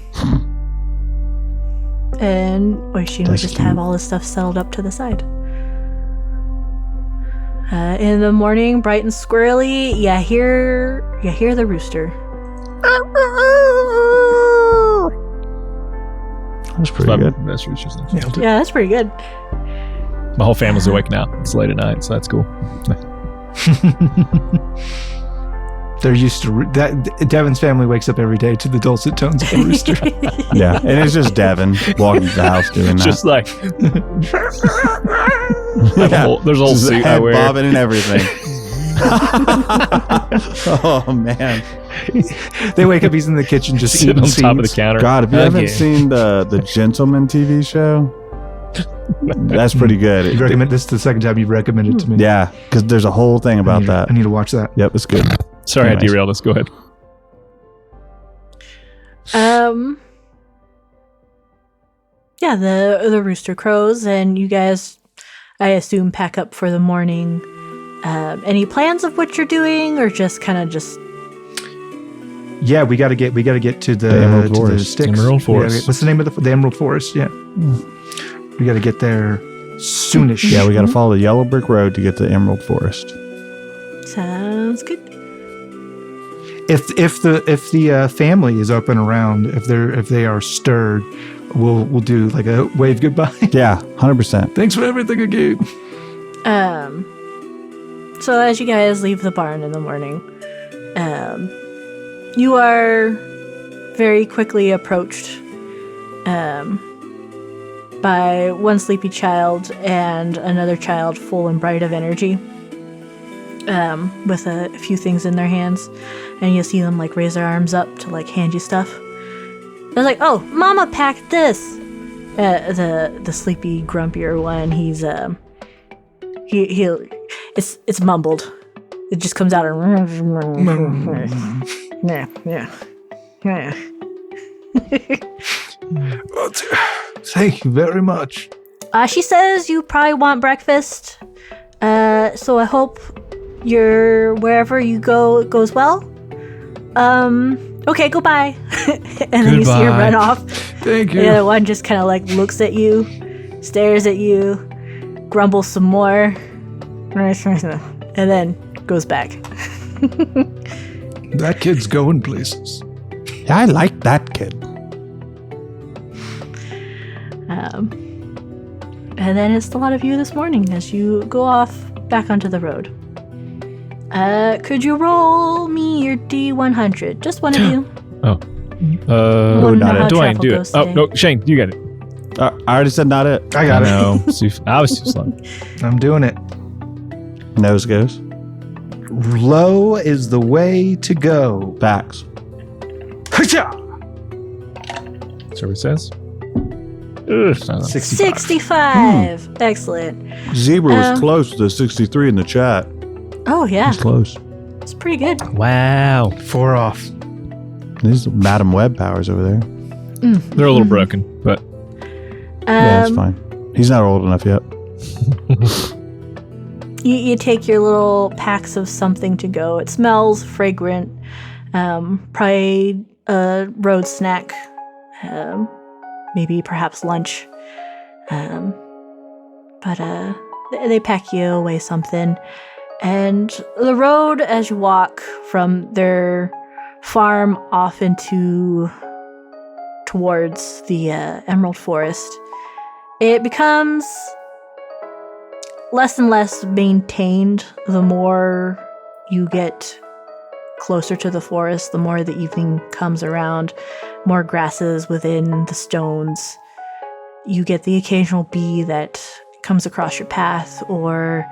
A: Oishin would just have all this stuff settled up to the side. In the morning, bright and squirrely, you hear the rooster.
C: That's pretty good.
D: That's what she's saying.
A: Yeah, that's pretty good.
D: My whole family's awake now. It's late at night, so that's cool.
B: They're used to that. Devin's family wakes up every day to the dulcet tones of the rooster.
C: Yeah, and it's just Devin walking to the house doing that.
D: Just like there's a whole
C: Just
D: suit I
C: head
D: wear.
C: bobbing and everything. Oh man!
B: They wake up, he's in the kitchen just
D: Sitting
B: eating
D: on top of the
B: seeds.
D: counter.
C: God, if you haven't
D: Again.
C: seen the Gentleman TV show, that's pretty good.
B: You recommend this is the second time you've recommended it to me.
C: Yeah, because there's a whole thing about that.
B: I need to watch that.
C: Yep, it's good.
D: Sorry,
C: Anyways.
D: I derailed us. Go ahead.
A: Yeah, the rooster crows, and you guys, I assume, pack up for the morning. Any plans of what you're doing, or just kind of just?
B: Yeah, we gotta get to the
C: Emerald
B: to the
C: Forest.
B: sticks.
D: Emerald
B: We gotta
D: Forest.
B: get- what's the name of the Emerald Forest? Yeah, we gotta get there soonish.
C: Yeah, we got to follow the yellow brick road to get to Emerald Forest.
A: Sounds good.
B: If the family is up and around, if they are stirred, we'll do like a wave goodbye.
C: Yeah, 100%.
B: Thanks for everything again.
A: So as you guys leave the barn in the morning, you are very quickly approached by one sleepy child and another child full and bright of energy, with a few things in their hands, and you see them like raise their arms up to like hand you stuff. They're like, "Oh, Mama packed this." The sleepy, grumpier one, he's it's mumbled. It just comes out yeah.
B: Thank you very much.
A: She says you probably want breakfast. So I hope your wherever you go goes well. Okay, goodbye. And then you see her run off.
B: Thank you.
A: The other one just kind of like looks at you, stares at you, grumbles some more, and then goes back.
B: That kid's going places.
C: Yeah, I like that kid.
A: And then it's the lot of you this morning as you go off back onto the road. Could you roll me your D100? Just one of you.
D: Oh.
A: Wanna know how
D: Dwayne,
A: travel
D: do
A: goes
D: it. Oh,
A: today?
D: no, Shane, you got it.
C: I already said not it.
B: I got it.
D: No, I was too slow.
B: I'm doing it.
C: Nose goes.
B: Low is the way to go.
C: Facts.
B: Ha-cha!
D: That's what it says.
B: 65.
A: 65. Excellent.
C: Zebra was
A: Um,
C: close to the 63 in the chat.
A: Oh, yeah.
C: He's close.
A: It's pretty good.
D: Wow.
B: 4 off.
C: These Madam Web powers over there.
D: They're a little broken, but
C: Yeah, that's fine. He's not old enough yet.
A: You take your little packs of something to go. It smells fragrant. Probably a road snack, maybe perhaps lunch. But they pack you away something. And the road, as you walk from their farm off towards the Emerald Forest, it becomes less and less maintained the more you get closer to the forest, the more the evening comes around, more grasses within the stones. You get the occasional bee that comes across your path, or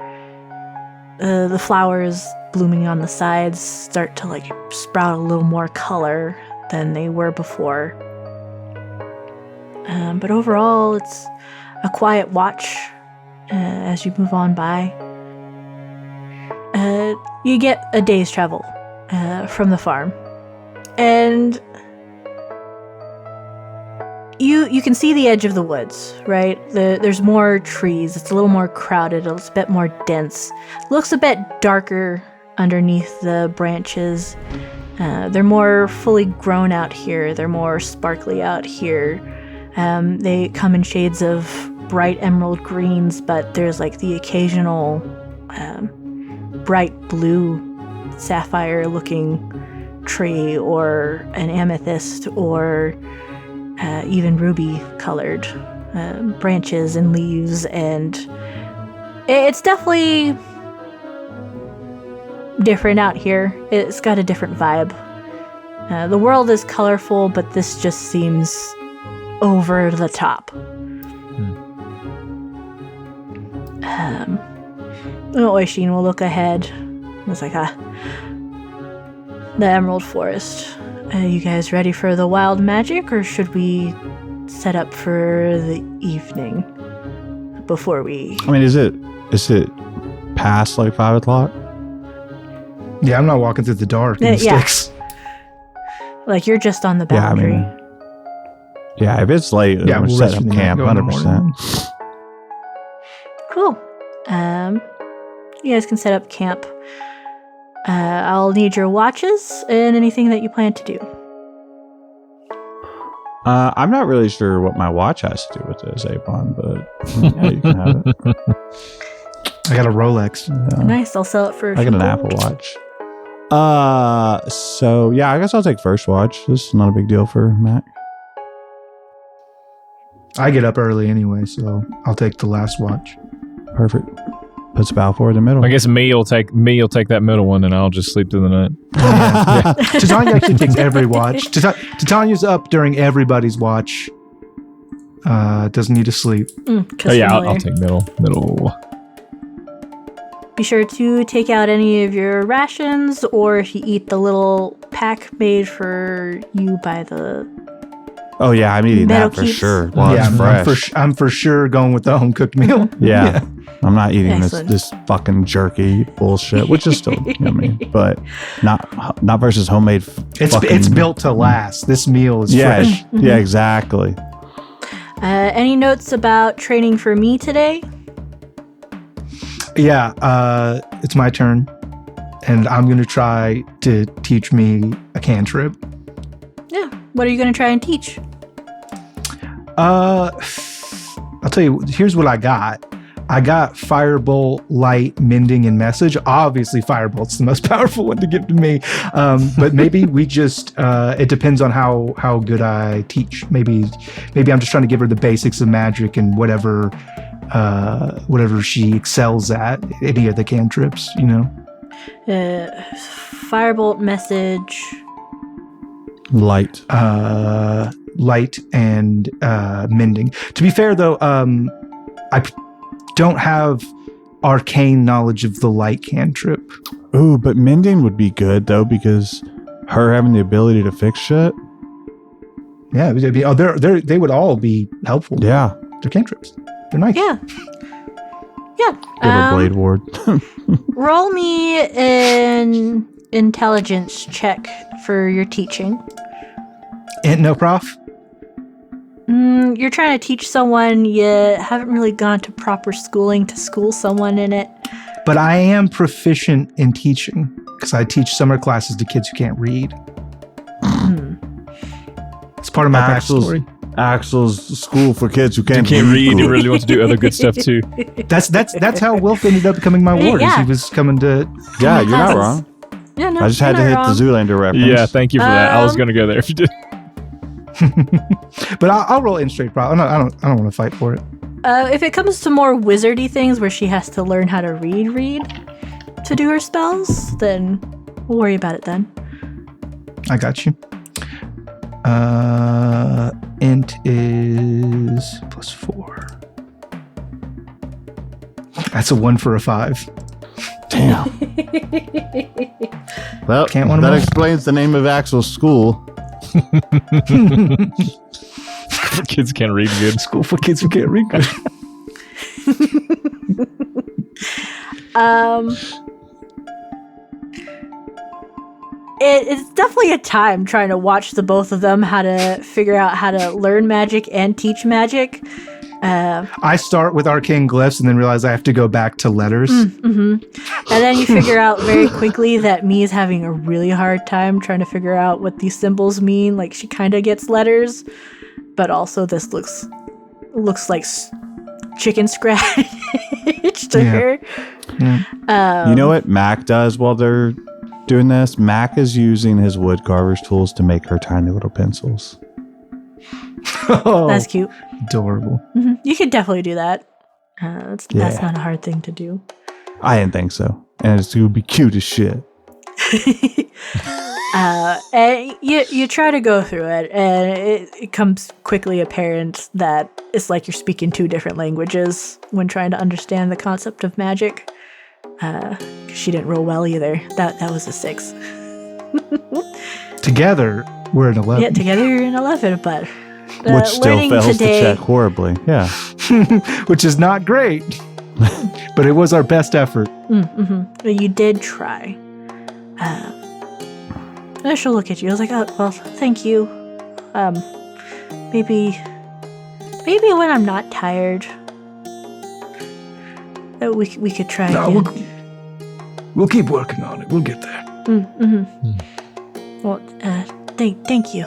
A: the flowers blooming on the sides start to like sprout a little more color than they were before. But overall, it's a quiet watch as you move on by. You get a day's travel from the farm, and you can see the edge of the woods, right? There's more trees. It's a little more crowded. It's a bit more dense. Looks a bit darker underneath the branches. They're more fully grown out here. They're more sparkly out here. They come in shades of bright emerald greens, but there's like the occasional bright blue sapphire-looking tree, or an amethyst, or even ruby-colored branches and leaves, and it's definitely different out here. It's got a different vibe. The world is colorful, but this just seems over the top. Oishin will look ahead. It's like, the Emerald Forest. You guys ready for the wild magic, or should we set up for the evening before we...
C: I mean, is it past like 5 o'clock?
B: Yeah, I'm not walking through the dark in the sticks.
A: Like, you're just on the boundary.
C: Yeah, if it's late, we'll set up camp, 100%.
A: Cool. You guys can set up camp. I'll need your watches and anything that you plan to do.
C: I'm not really sure what my watch has to do with this, Apon, but yeah, you can have it.
B: I got a Rolex.
A: Nice, I'll sell it for
C: I got an Apple Watch. So yeah, I guess I'll take first watch. This is not a big deal for Mac.
B: I get up early anyway, so I'll take the last watch.
C: Perfect. Puts Balfour in the middle.
D: I guess me will take that middle one, and I'll just sleep through the night.
B: Titania actually takes every watch. Titania's up during everybody's watch. Doesn't need to sleep.
D: I'll take middle.
A: Be sure to take out any of your rations, or if you eat the little pack made for you by the...
C: Oh yeah, I'm eating that for sure. Well, it's fresh.
B: I'm for sure going with the home cooked meal.
C: Yeah. I'm not eating this fucking jerky bullshit, which is still yummy, but not versus homemade.
B: It's built to last. This meal is fresh.
C: Yeah, exactly.
A: Any notes about training for me today?
B: Yeah, it's my turn, and I'm gonna try to teach me a cantrip.
A: Yeah, what are you gonna try and teach?
B: I'll tell you. Here's what I got. I got Firebolt, Light, Mending, and Message. Obviously, Firebolt's the most powerful one to give to me. But maybe we just, it depends on how good I teach. Maybe I'm just trying to give her the basics of magic and whatever she excels at, any of the cantrips, you know?
A: Firebolt, Message.
C: Light.
B: Light and Mending. To be fair, though, I don't have arcane knowledge of the light cantrip.
C: Ooh, but Mending would be good though, because her having the ability to fix shit.
B: Yeah, they would all be helpful.
C: Yeah,
B: they're cantrips. They're nice.
A: Yeah.
C: Give her Blade Ward.
A: Roll me an intelligence check for your teaching.
B: And no prof.
A: You're trying to teach someone, you haven't really gone to proper schooling to school someone in it.
B: But I am proficient in teaching because I teach summer classes to kids who can't read. It's part of my backstory.
C: Axel's school for kids who can't
D: read and really want to do other good stuff too.
B: That's how Wilf ended up becoming my ward.
A: Yeah.
B: He was coming to.
C: Yeah, you're not wrong.
A: Yeah, no,
C: I just had to hit the Zoolander reference.
D: Yeah, thank you for that. I was going to go there if you did.
B: But I'll roll in straight. Probably. I don't want to fight for it.
A: If it comes to more wizardy things where she has to learn how to read to do her spells, then we'll worry about it then.
B: I got you. Int is +4. That's a 1 for a 5.
C: Damn. Well,
B: Can't one
C: that
B: more?
C: explains the name of Axel's school.
D: Kids can't read good.
B: School for kids who can't read good.
A: It's definitely a time trying to watch the both of them how to figure out how to learn magic and teach magic.
B: I start with arcane glyphs and then realize I have to go back to letters.
A: And then you figure out very quickly that Mi is having a really hard time trying to figure out what these symbols mean. Like she kind of gets letters, but also this looks like chicken scratch to her.
C: You know what Mac does while they're doing this? Mac is using his wood carver's tools to make her tiny little pencils.
B: Oh,
A: That's cute.
B: adorable.
A: You could definitely do that. That's not a hard thing to do.
C: I didn't think so. And it's going to be cute as shit.
A: And you try to go through it, and it becomes quickly apparent that it's like you're speaking two different languages when trying to understand the concept of magic. She didn't roll well either. That was a 6.
B: Together, we're an 11.
A: Yeah, together you're an 11, but
C: Which still
A: learning
C: fails
A: today,
C: to check horribly. Yeah.
B: Which is not great, but it was our best effort.
A: But you did try. And she'll look at you. I was like, oh, well, thank you. Maybe when I'm not tired, that we could try again.
E: We'll keep working on it. We'll get there.
A: Well, thank you.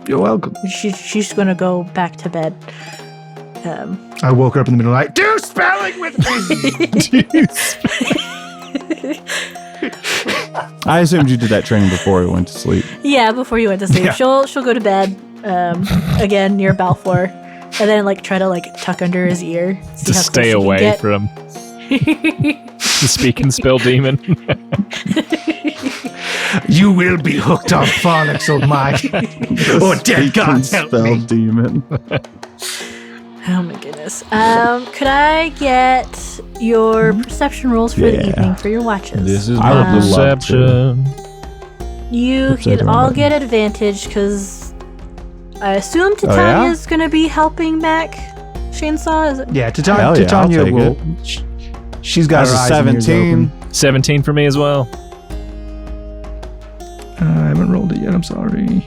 E: You're welcome.
A: She's gonna go back to bed.
B: I woke her up in the middle of the night. Do spelling with me!
C: I assumed you did that training before you went to sleep.
A: Yeah, before you went to sleep,
B: Yeah.
A: she'll go to bed. Again near Balfour, and then try to tuck under his ear
D: To stay away from the speak and spell demon.
B: You will be hooked on phonics, old Mike. Or dead gods help
C: Spell
B: me.
C: demon.
A: Oh my goodness. Could I get your perception rolls for the
C: Yeah.
A: evening for your watches?
D: This is
C: I
D: my
C: would love
D: perception.
A: You
C: Perception
A: can all
C: button.
A: get advantage because I assume
C: yeah?
A: Titania's going to be helping Mac Shainsaw. Is it?
B: Yeah,
C: Hell yeah, I'll
B: Titania
C: take
B: will. She's got
C: That's
B: her
C: a
B: eyes and ears
C: 17.
B: open.
D: 17 for me as well.
B: I haven't rolled it yet. I'm sorry.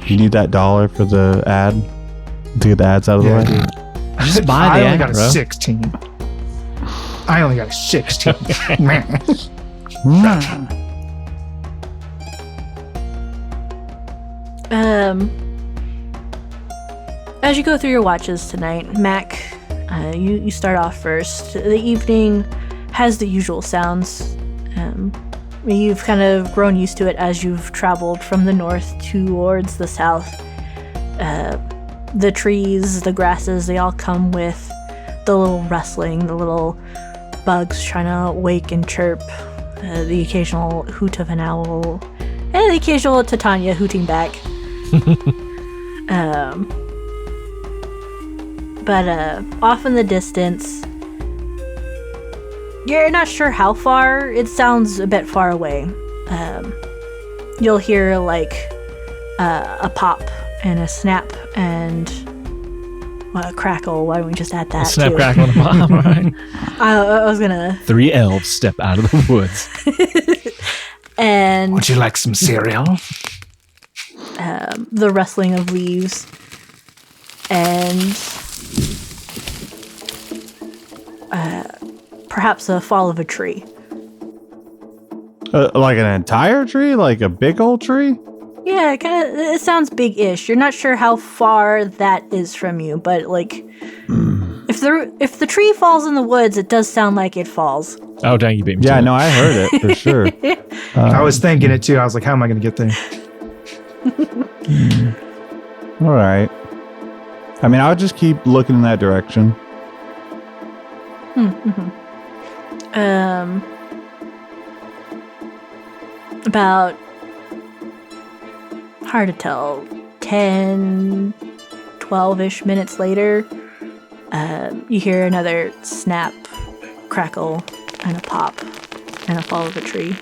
C: You need that $1 for the ad to get the ads out of the
B: Yeah,
C: way.
B: dude.
D: Just buy
B: I
D: the
B: only
D: ad,
B: got a
D: bro.
B: 16. I only got a 16. Man.
A: As you go through your watches tonight, Mac, you start off first. The evening has the usual sounds. You've kind of grown used to it as you've traveled from the north towards the south. The trees, the grasses, they all come with the little rustling, the little bugs trying to wake and chirp, the occasional hoot of an owl, and the occasional Titania hooting back. But off in the distance, you're not sure how far. It sounds a bit far away. You'll hear a pop and a snap and a crackle. Why don't we just add that
D: Snap,
A: too?
D: crackle, and pop. All right.
A: I was gonna.
D: 3 elves step out of the woods.
A: And
E: Would you like some cereal?
A: the rustling of leaves, and perhaps a fall of a tree.
C: Like an entire tree? Like a big old tree?
A: Yeah, it sounds big-ish. You're not sure how far that is from you, but like, if the tree falls in the woods, it does sound like it falls.
D: Oh, dang, you beat me.
C: Yeah, no, I heard it for sure.
B: I was thinking it too. I was like, how am I going to get there?
C: All right. I mean, I'll just keep looking in that direction.
A: About, hard to tell, 10, 12-ish minutes later, you hear another snap, crackle, and a pop, and a fall of a tree.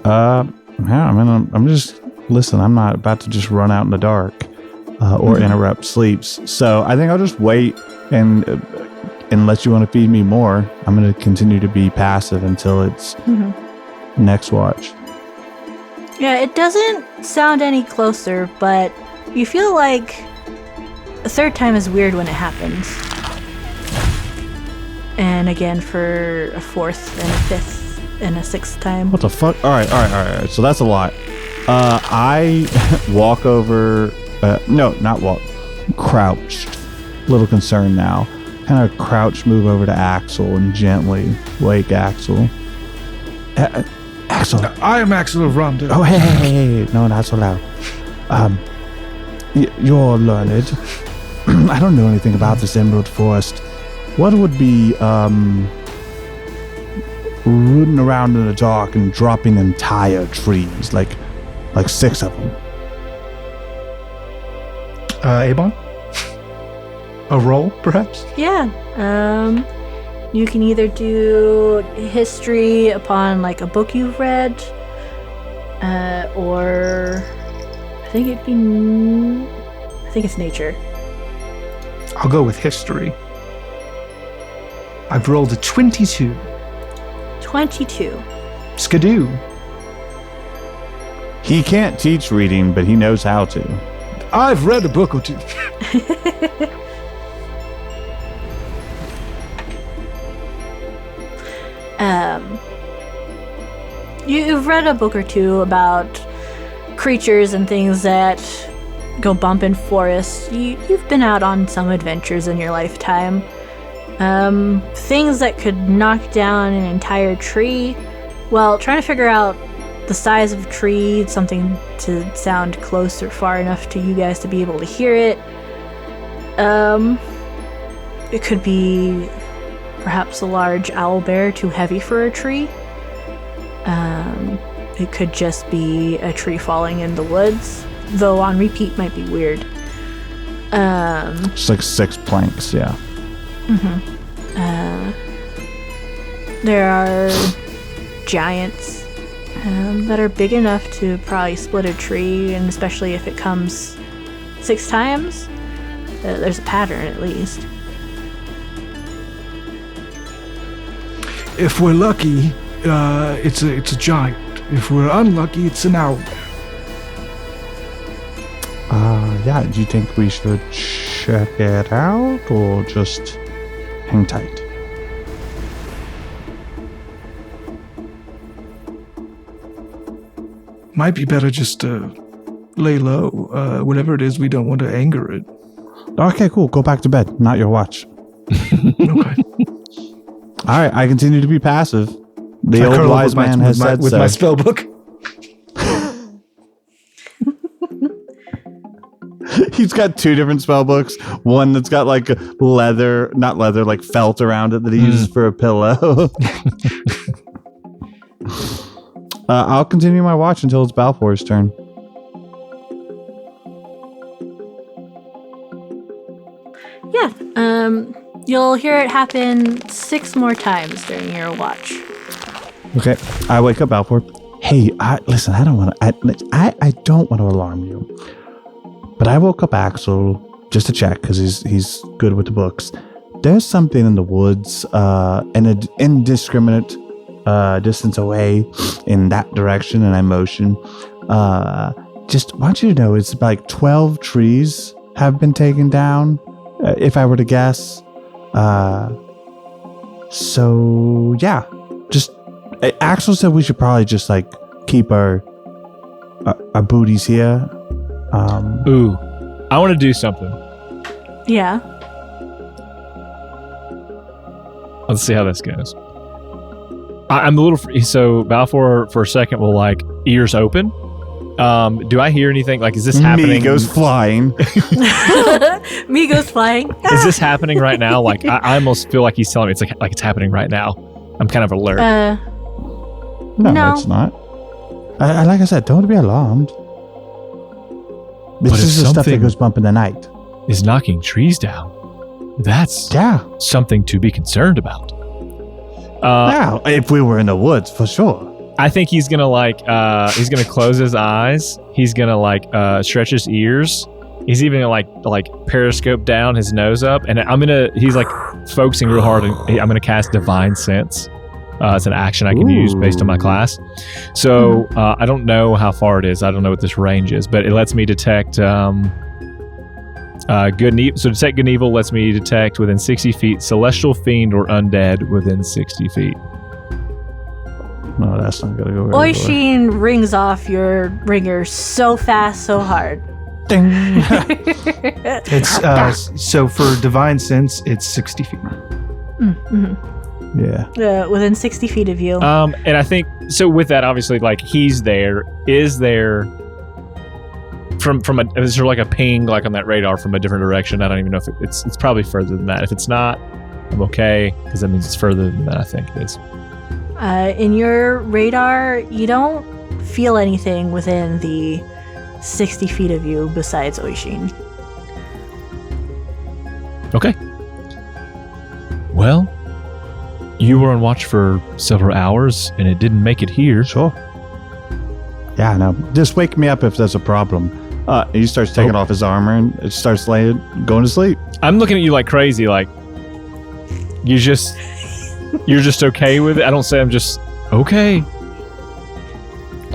C: Yeah, I mean, I'm just, listen, I'm not about to just run out in the dark or interrupt sleeps. So I think I'll just wait, and unless you want to feed me more, I'm going to continue to be passive until it's next watch.
A: Yeah, it doesn't sound any closer, but you feel like a third time is weird when it happens. And again for a fourth and a fifth and a sixth time.
C: What the fuck? All right. So that's a lot. I walk over, not walk, crouched. A little concerned now. Kind of crouch, move over to Axel and gently wake Axel. Axel.
E: I am Axel of Rondo.
C: Oh, hey. No, not so loud. You're learned. I don't know anything about this Emerald Forest. What would be, rooting around in the dark and dropping entire trees, like 6 of them?
B: Avon? A roll, perhaps?
A: Yeah. You can either do history upon like a book you've read, or I think it's nature.
B: I'll go with history. I've rolled a 22.
A: 22.
B: Skidoo.
C: He can't teach reading, but he knows how to.
E: I've read a book or two.
A: You've read a book or two about creatures and things that go bump in forests. You've been out on some adventures in your lifetime. Things that could knock down an entire tree. Well, trying to figure out the size of a tree, something to sound close or far enough to you guys to be able to hear it. It could be perhaps a large owlbear, too heavy for a tree. It could just be a tree falling in the woods, though on repeat might be weird.
C: It's like 6 planks, yeah.
A: There are giants that are big enough to probably split a tree, and especially if it comes 6 times, there's a pattern at least.
E: If we're lucky, it's a giant. If we're unlucky, it's an owl.
C: Yeah, do you think we should check it out or just hang tight?
E: Might be better just to lay low. Whatever it is, we don't want to anger it.
C: Okay, cool. Go back to bed. Not your watch.
E: Okay.
C: All right, I continue to be passive. The
B: I
C: old
B: curl up
C: wise man has said
B: with
C: so.
B: my spell book.
C: He's got 2 different spell books. One that's got like not leather, like felt around it that he uses for a pillow. I'll continue my watch until it's Balfour's turn.
A: Yeah, you'll hear it happen 6 more times during your watch.
C: Okay, I wake up Balfour. Hey, listen, I don't want to. I don't want to alarm you, but I woke up Axel just to check because he's good with the books. There's something in the woods, an indiscriminate distance away in that direction, and I motion. Just want you to know, it's like 12 trees have been taken down. if I were to guess. So yeah, just Axel said we should probably just like keep our booties here.
D: Ooh, I want to do something.
A: Yeah.
D: Let's see how this goes. I'm a little so Balfour for a second will like ears open. Do I hear anything? Like, is this happening?
C: Me goes flying.
A: Me goes flying.
D: Is this happening right now? Like, I almost feel like he's telling me it's happening right now. I'm kind of alert.
A: No.
C: It's not. Like I said, don't be alarmed.
D: But
C: This
D: if
C: is the stuff that
D: something-
C: goes bump in the night.
D: Is knocking trees down. That's something to be concerned about.
C: Yeah, if we were in the woods, for sure.
D: I think he's gonna he's gonna close his eyes. He's gonna stretch his ears. He's even gonna like periscope down his nose up, and he's like focusing real hard. And I'm gonna cast Divine Sense. It's an action I can use based on my class. So I don't know how far it is. I don't know what this range is, but it lets me detect good and evil. So detect good and evil lets me detect within 60 feet celestial fiend or undead within 60 feet.
C: No, that's not gonna go very far.
A: Oishin rings off your ringer so fast, so hard.
C: Ding.
B: It's so for divine sense, it's 60 feet.
A: Mm-hmm.
C: Yeah.
A: Within 60 feet of you.
D: And I think so. With that, obviously, like he's there. Is there is there like a ping like on that radar from a different direction? I don't even know if it's probably further than that. If it's not, I'm okay because that means it's further than that. I think it is.
A: In your radar, you don't feel anything within the 60 feet of you besides Oishin.
D: Okay. Well, you were on watch for several hours and it didn't make it here.
C: Sure. Yeah, no. Just wake me up if there's a problem. He starts taking off his armor and it starts going to sleep.
D: I'm looking at you like crazy, like you're just okay with it. I don't say I'm just okay.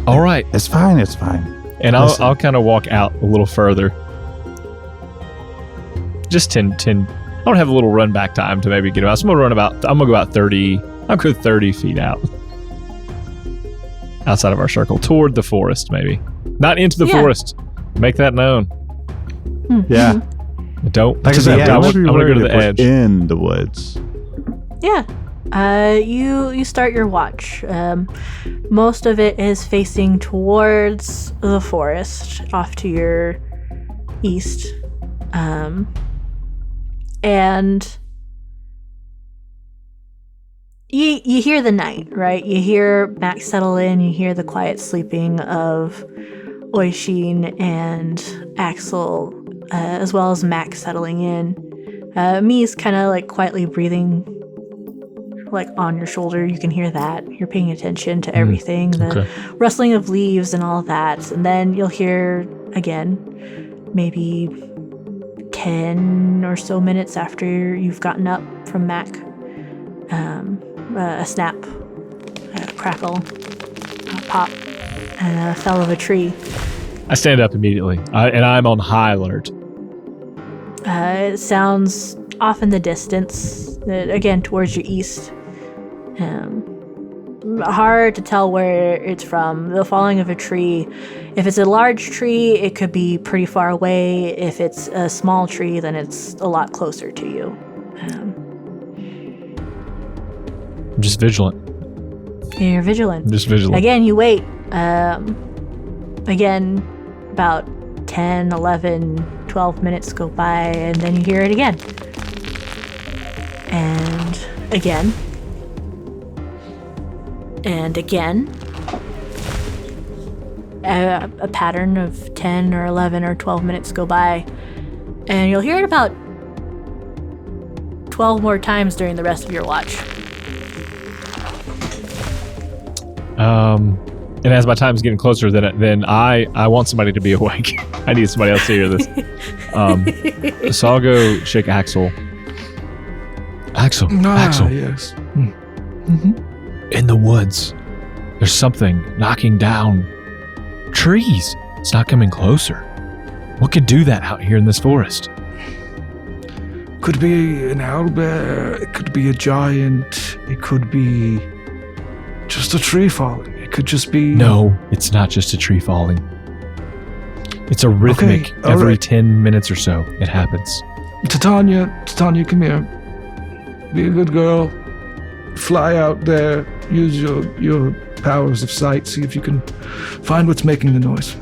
D: All right.
C: It's fine. It's fine.
D: And I'll kind of walk out a little further. Just 10. I want to have a little run back time to maybe get out. So I'm gonna go about 30. I'll go 30 feet out. Outside of our circle. Toward the forest, maybe. Not into the forest. Make that known.
C: Yeah.
D: Don't.
C: Like I said,
D: I want to go to the edge.
C: In the woods.
A: Yeah. You start your watch. Most of it is facing towards the forest, off to your east. And you hear the night, right? You hear Max settle in, you hear the quiet sleeping of Oishin and Axel, as well as Max settling in. Mi's kind of like quietly breathing like on your shoulder. You can hear that. You're paying attention to everything, the rustling of leaves and all that. And then you'll hear again, maybe 10 or so minutes after you've gotten up from Mac, a snap, a crackle, a pop, and a fell of a tree.
D: I stand up immediately, and I'm on high alert.
A: It sounds off in the distance, again towards your east. Hard to tell where it's from. The falling of a tree. If it's a large tree, it could be pretty far away. If it's a small tree, then it's a lot closer to you.
D: I'm just vigilant.
A: You're vigilant.
D: I'm just vigilant.
A: Again, you wait. Again, about 10, 11, 12 minutes go by, and then you hear it again. And again. And again. A pattern of 10 or 11 or 12 minutes go by, and you'll hear it about 12 more times during the rest of your watch.
D: And as my time's getting closer, then I want somebody to be awake. I need somebody else to hear this. So I'll go shake Axel. Axel.
E: Yes.
D: In the woods, there's something knocking down trees. It's not coming closer. What could do that out here in this forest?
E: could be an owlbear. It could be a giant. It could be just a tree falling. It could just be...
D: No, it's not just a tree falling. It's a rhythmic.
E: Okay,
D: every
E: right.
D: 10 minutes or so, it happens.
E: Titania, come here. Be a good girl. Fly out there. Use your powers of sight. See if you can find what's making the noise.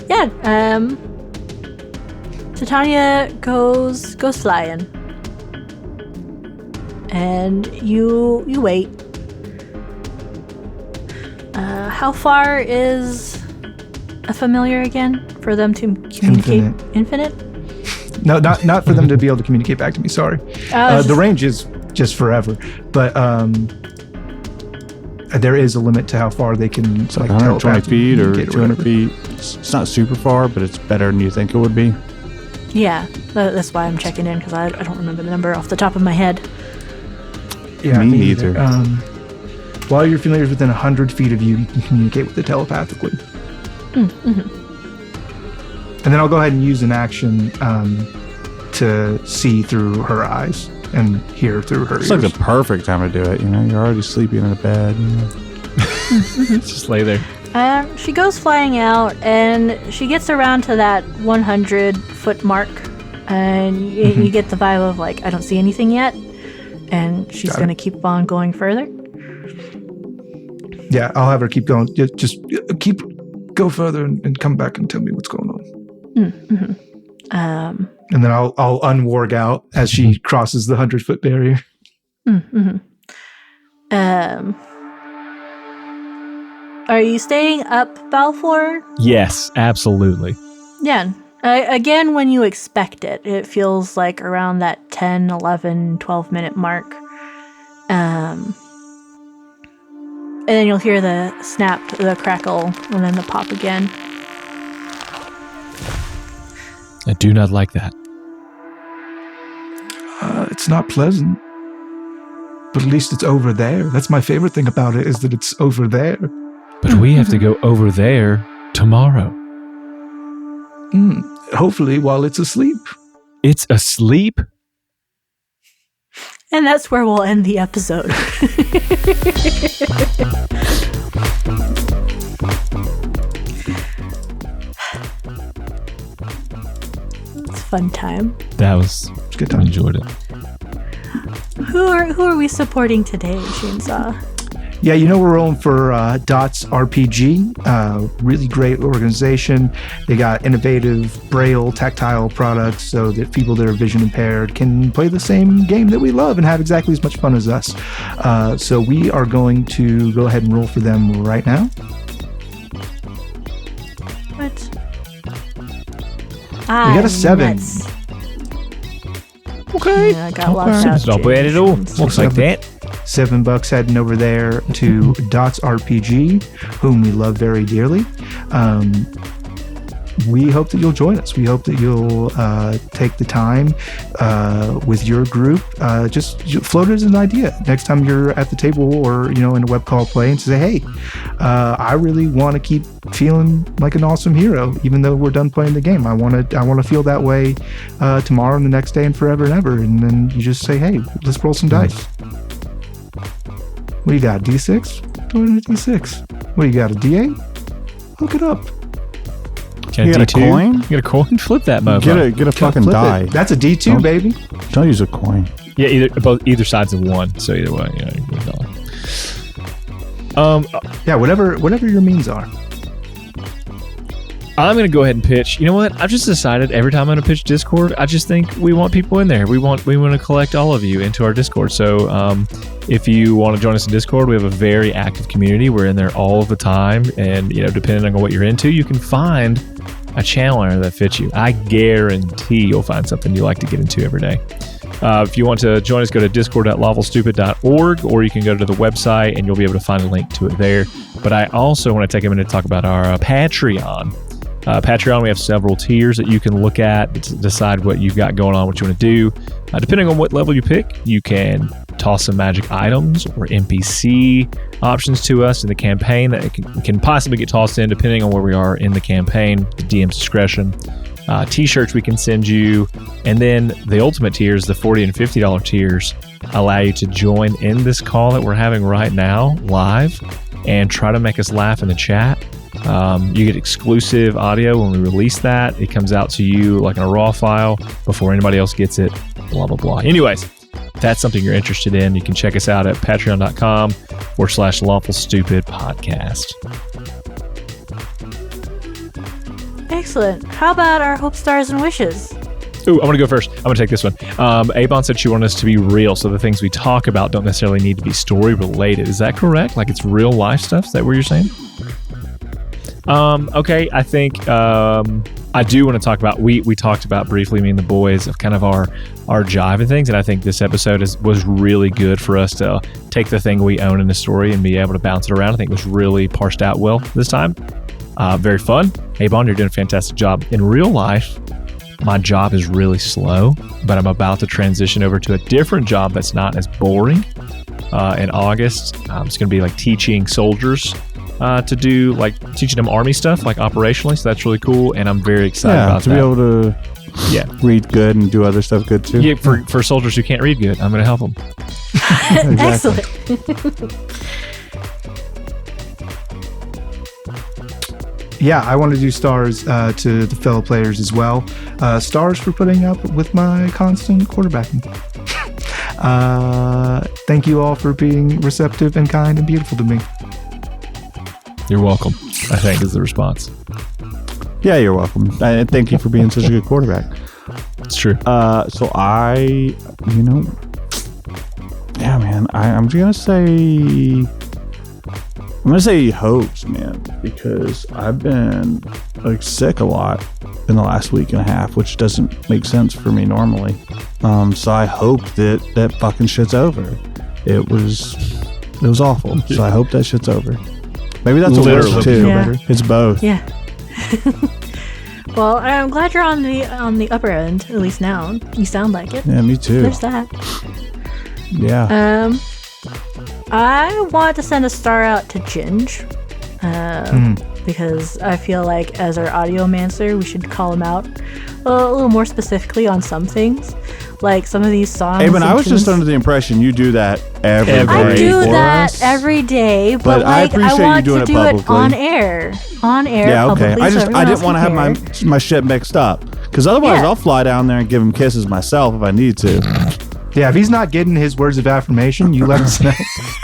A: Yeah, Titania goes flying. And you wait. How far is a familiar again for them to communicate? Infinite?
B: No, not for them to be able to communicate back to me. Sorry. The range is just forever, but there is a limit to how far they can.
C: It's like 120 feet or 200 feet. It's not super far, but it's better than you think it would be.
A: Yeah, that's why I'm checking in, because I don't remember the number off the top of my head.
B: Yeah,
C: me neither.
B: While your familiar is within 100 feet of you, you can communicate with it telepathically.
A: Mm-hmm.
B: And then I'll go ahead and use an action to see through her eyes and hear through her ears.
C: It's like the perfect time to do it. You know, you're already sleeping in a bed. You know?
D: Just lay there.
A: She goes flying out, and she gets around to that 100-foot mark, and you get the vibe of, like, I don't see anything yet, and she's going to keep on going further.
B: Yeah, I'll have her keep going. Just
E: Go further and come back and tell me what's going on.
A: Mm-hmm.
B: And then I'll unwarg out as she crosses the 100-foot barrier.
A: Mm-hmm. Are you staying up, Balfour?
D: Yes, absolutely.
A: Yeah. Again, when you expect it, it feels like around that 10, 11, 12-minute mark. And then you'll hear the snap, the crackle, and then the pop again.
D: I do not like that.
E: It's not pleasant. But at least it's over there. That's my favorite thing about it, is that it's over there.
D: But we have to go over there tomorrow.
E: Hopefully while it's asleep.
D: It's asleep?
A: And that's where we'll end the episode. It's a fun time.
D: That was
B: It's a good
D: I
B: time.
D: enjoyed it.
A: Who are we supporting today, Shainsaw?
B: Yeah, you know, we're rolling for Dots RPG, really great organization. They got innovative braille tactile products so that people that are vision impaired can play the same game that we love and have exactly as much fun as us. So we are going to go ahead and roll for them right now.
A: What?
B: We got a 7.
A: Nuts.
D: Okay.
A: Yeah, I got locked out.
D: It's not bad at all. Looks like that.
B: $7 heading over there to Dots RPG, whom we love very dearly. We hope that you'll join us. We hope that you'll take the time with your group. Just float it as an idea next time you're at the table or in a web call play, and say, "Hey, I really want to keep feeling like an awesome hero, even though we're done playing the game. I want to feel that way tomorrow and the next day and forever and ever." And then you just say, "Hey, let's roll some dice." What do you got? D6? Throw it in a D6. What do you got? A D8? Hook it up.
D: Can
C: You got a
D: D2?
C: coin?
D: You got a coin? Flip that motherfucker.
C: Get a fucking
B: Flip
C: die.
B: it. That's a D2,
C: Don't-
B: baby.
C: Don't use a coin.
D: Yeah, either side's of one. So either way, you get a dollar.
B: Yeah, whatever your means are.
D: I'm going to go ahead and pitch. You know what? I've just decided every time I'm going to pitch Discord, I just think we want people in there. We want to collect all of you into our Discord. So if you want to join us in Discord, we have a very active community. We're in there all the time. And, depending on what you're into, you can find a channel that fits you. I guarantee you'll find something you like to get into every day. If you want to join us, go to discord.lawfulstupid.org, or you can go to the website and you'll be able to find a link to it there. But I also want to take a minute to talk about our Patreon. Patreon, we have several tiers that you can look at to decide what you've got going on, what you want to do. Depending on what level you pick, you can toss some magic items or NPC options to us in the campaign that can possibly get tossed in depending on where we are in the campaign, the DM's discretion. T-shirts we can send you, and then the ultimate tiers, the $40 and $50 tiers, allow you to join in this call that we're having right now live and try to make us laugh in the chat. You get exclusive audio when we release that. It comes out to you like in a raw file before anybody else gets it, blah, blah, blah. Anyways, if that's something you're interested in, you can check us out at patreon.com/Lawful Stupid Podcast.
A: Excellent. How about our hope, stars, and wishes?
D: Ooh, I'm going to go first. I'm going to take this one. Avon said she wanted us to be real, so the things we talk about don't necessarily need to be story related. Is that correct? Like it's real life stuff? Is that what you're saying? Okay, I think I do want to talk about, we talked about briefly, me and the boys, of kind of our jive and things, and I think this episode was really good for us to take the thing we own in the story and be able to bounce it around. I think it was really parsed out well this time. Very fun. Hey, Bond, you're doing a fantastic job. In real life, my job is really slow, but I'm about to transition over to a different job that's not as boring. In August, it's going to be like teaching soldiers to do, like teaching them army stuff, like operationally. So that's really cool, and I'm very excited about
C: to
D: that.
C: be able to read good and do other stuff good too.
D: Yeah, for soldiers who can't read good, I'm going to help them.
A: Excellent.
B: Yeah, I want to do stars to the fellow players as well. Stars for putting up with my constant quarterbacking. Thank you all for being receptive and kind and beautiful to me.
D: You're welcome, I think is the response.
C: Yeah, you're welcome. And thank you for being such a good quarterback.
D: It's true.
C: So I'm gonna say hopes, man, because I've been like sick a lot in the last week and a half, which doesn't make sense for me normally. So I hope that fucking shit's over. It was awful. So I hope that shit's over. Maybe that's
D: Literally.
C: a word too.
A: Yeah.
C: It's both.
A: Yeah. Well, I'm glad you're on the upper end, at least now. You sound like it.
C: Yeah, me too.
A: There's that.
C: Yeah.
A: I want to send a star out to Ginge. Because I feel like as our audiomancer, we should call him out a little more specifically on some things. Like some of these songs.
C: Hey, but I was just under the impression you do that every day.
A: I do
C: for
A: that
C: us.
A: every day,
C: But I
A: like I
C: appreciate you
A: want
C: doing
A: to
C: it
A: do it
C: publicly.
A: on air.
C: Yeah, okay.
A: Publicly,
C: I
A: so everyone
C: didn't
A: else
C: want to
A: can
C: have
A: hear.
C: my shit mixed up, because otherwise
A: Yeah.
C: I'll fly down there and give him kisses myself if I need to.
B: Yeah, if he's not getting his words of affirmation, you let us know.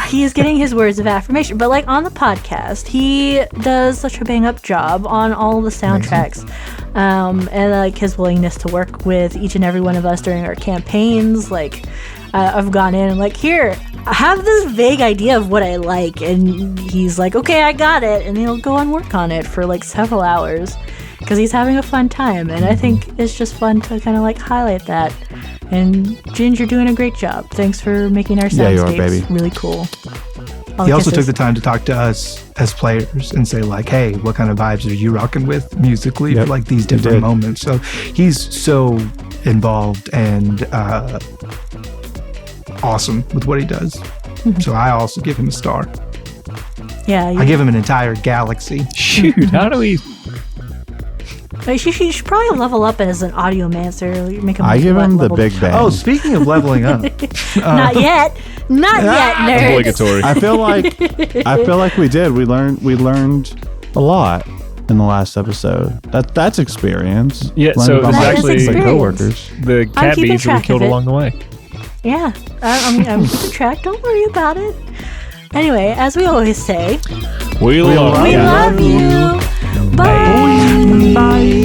A: He is getting his words of affirmation, but like on the podcast, he does such a bang up job on all the soundtracks, and like his willingness to work with each and every one of us during our campaigns. Like I've gone in and like, here, I have this vague idea of what I like, and he's like, okay, I got it, and he'll go and work on it for like several hours because he's having a fun time, and I think it's just fun to kind of like highlight that. And Ginge, you're doing a great job. Thanks for making our
C: Yeah, you are,
A: soundscapes
C: baby.
A: really cool.
B: He also took the time to talk to us as players and say like, hey, what kind of vibes are you rocking with musically for like these different moments? So he's so involved and awesome with what he does. So I also give him a star.
A: Yeah,
B: I give him an entire galaxy.
D: Shoot, how do we...
A: You should probably level up as an audiomancer. Make him
C: I give him the
A: level.
C: big bang.
B: Oh, speaking of leveling up.
A: Not yet, nerds.
D: Obligatory.
C: I feel like we did. We learned a lot in the last episode. That's experience.
D: Yeah,
C: Learned
D: so
C: about
D: it's
C: my
D: actually
A: experience.
C: coworkers.
D: The cat
A: keeping
D: bees that we
A: track
D: killed
A: of it.
D: along the way.
A: Yeah, I'm keeping track. Don't worry about it. Anyway, as we always say,
D: We love
A: we
D: you.
A: love you. Bye.
B: Bye.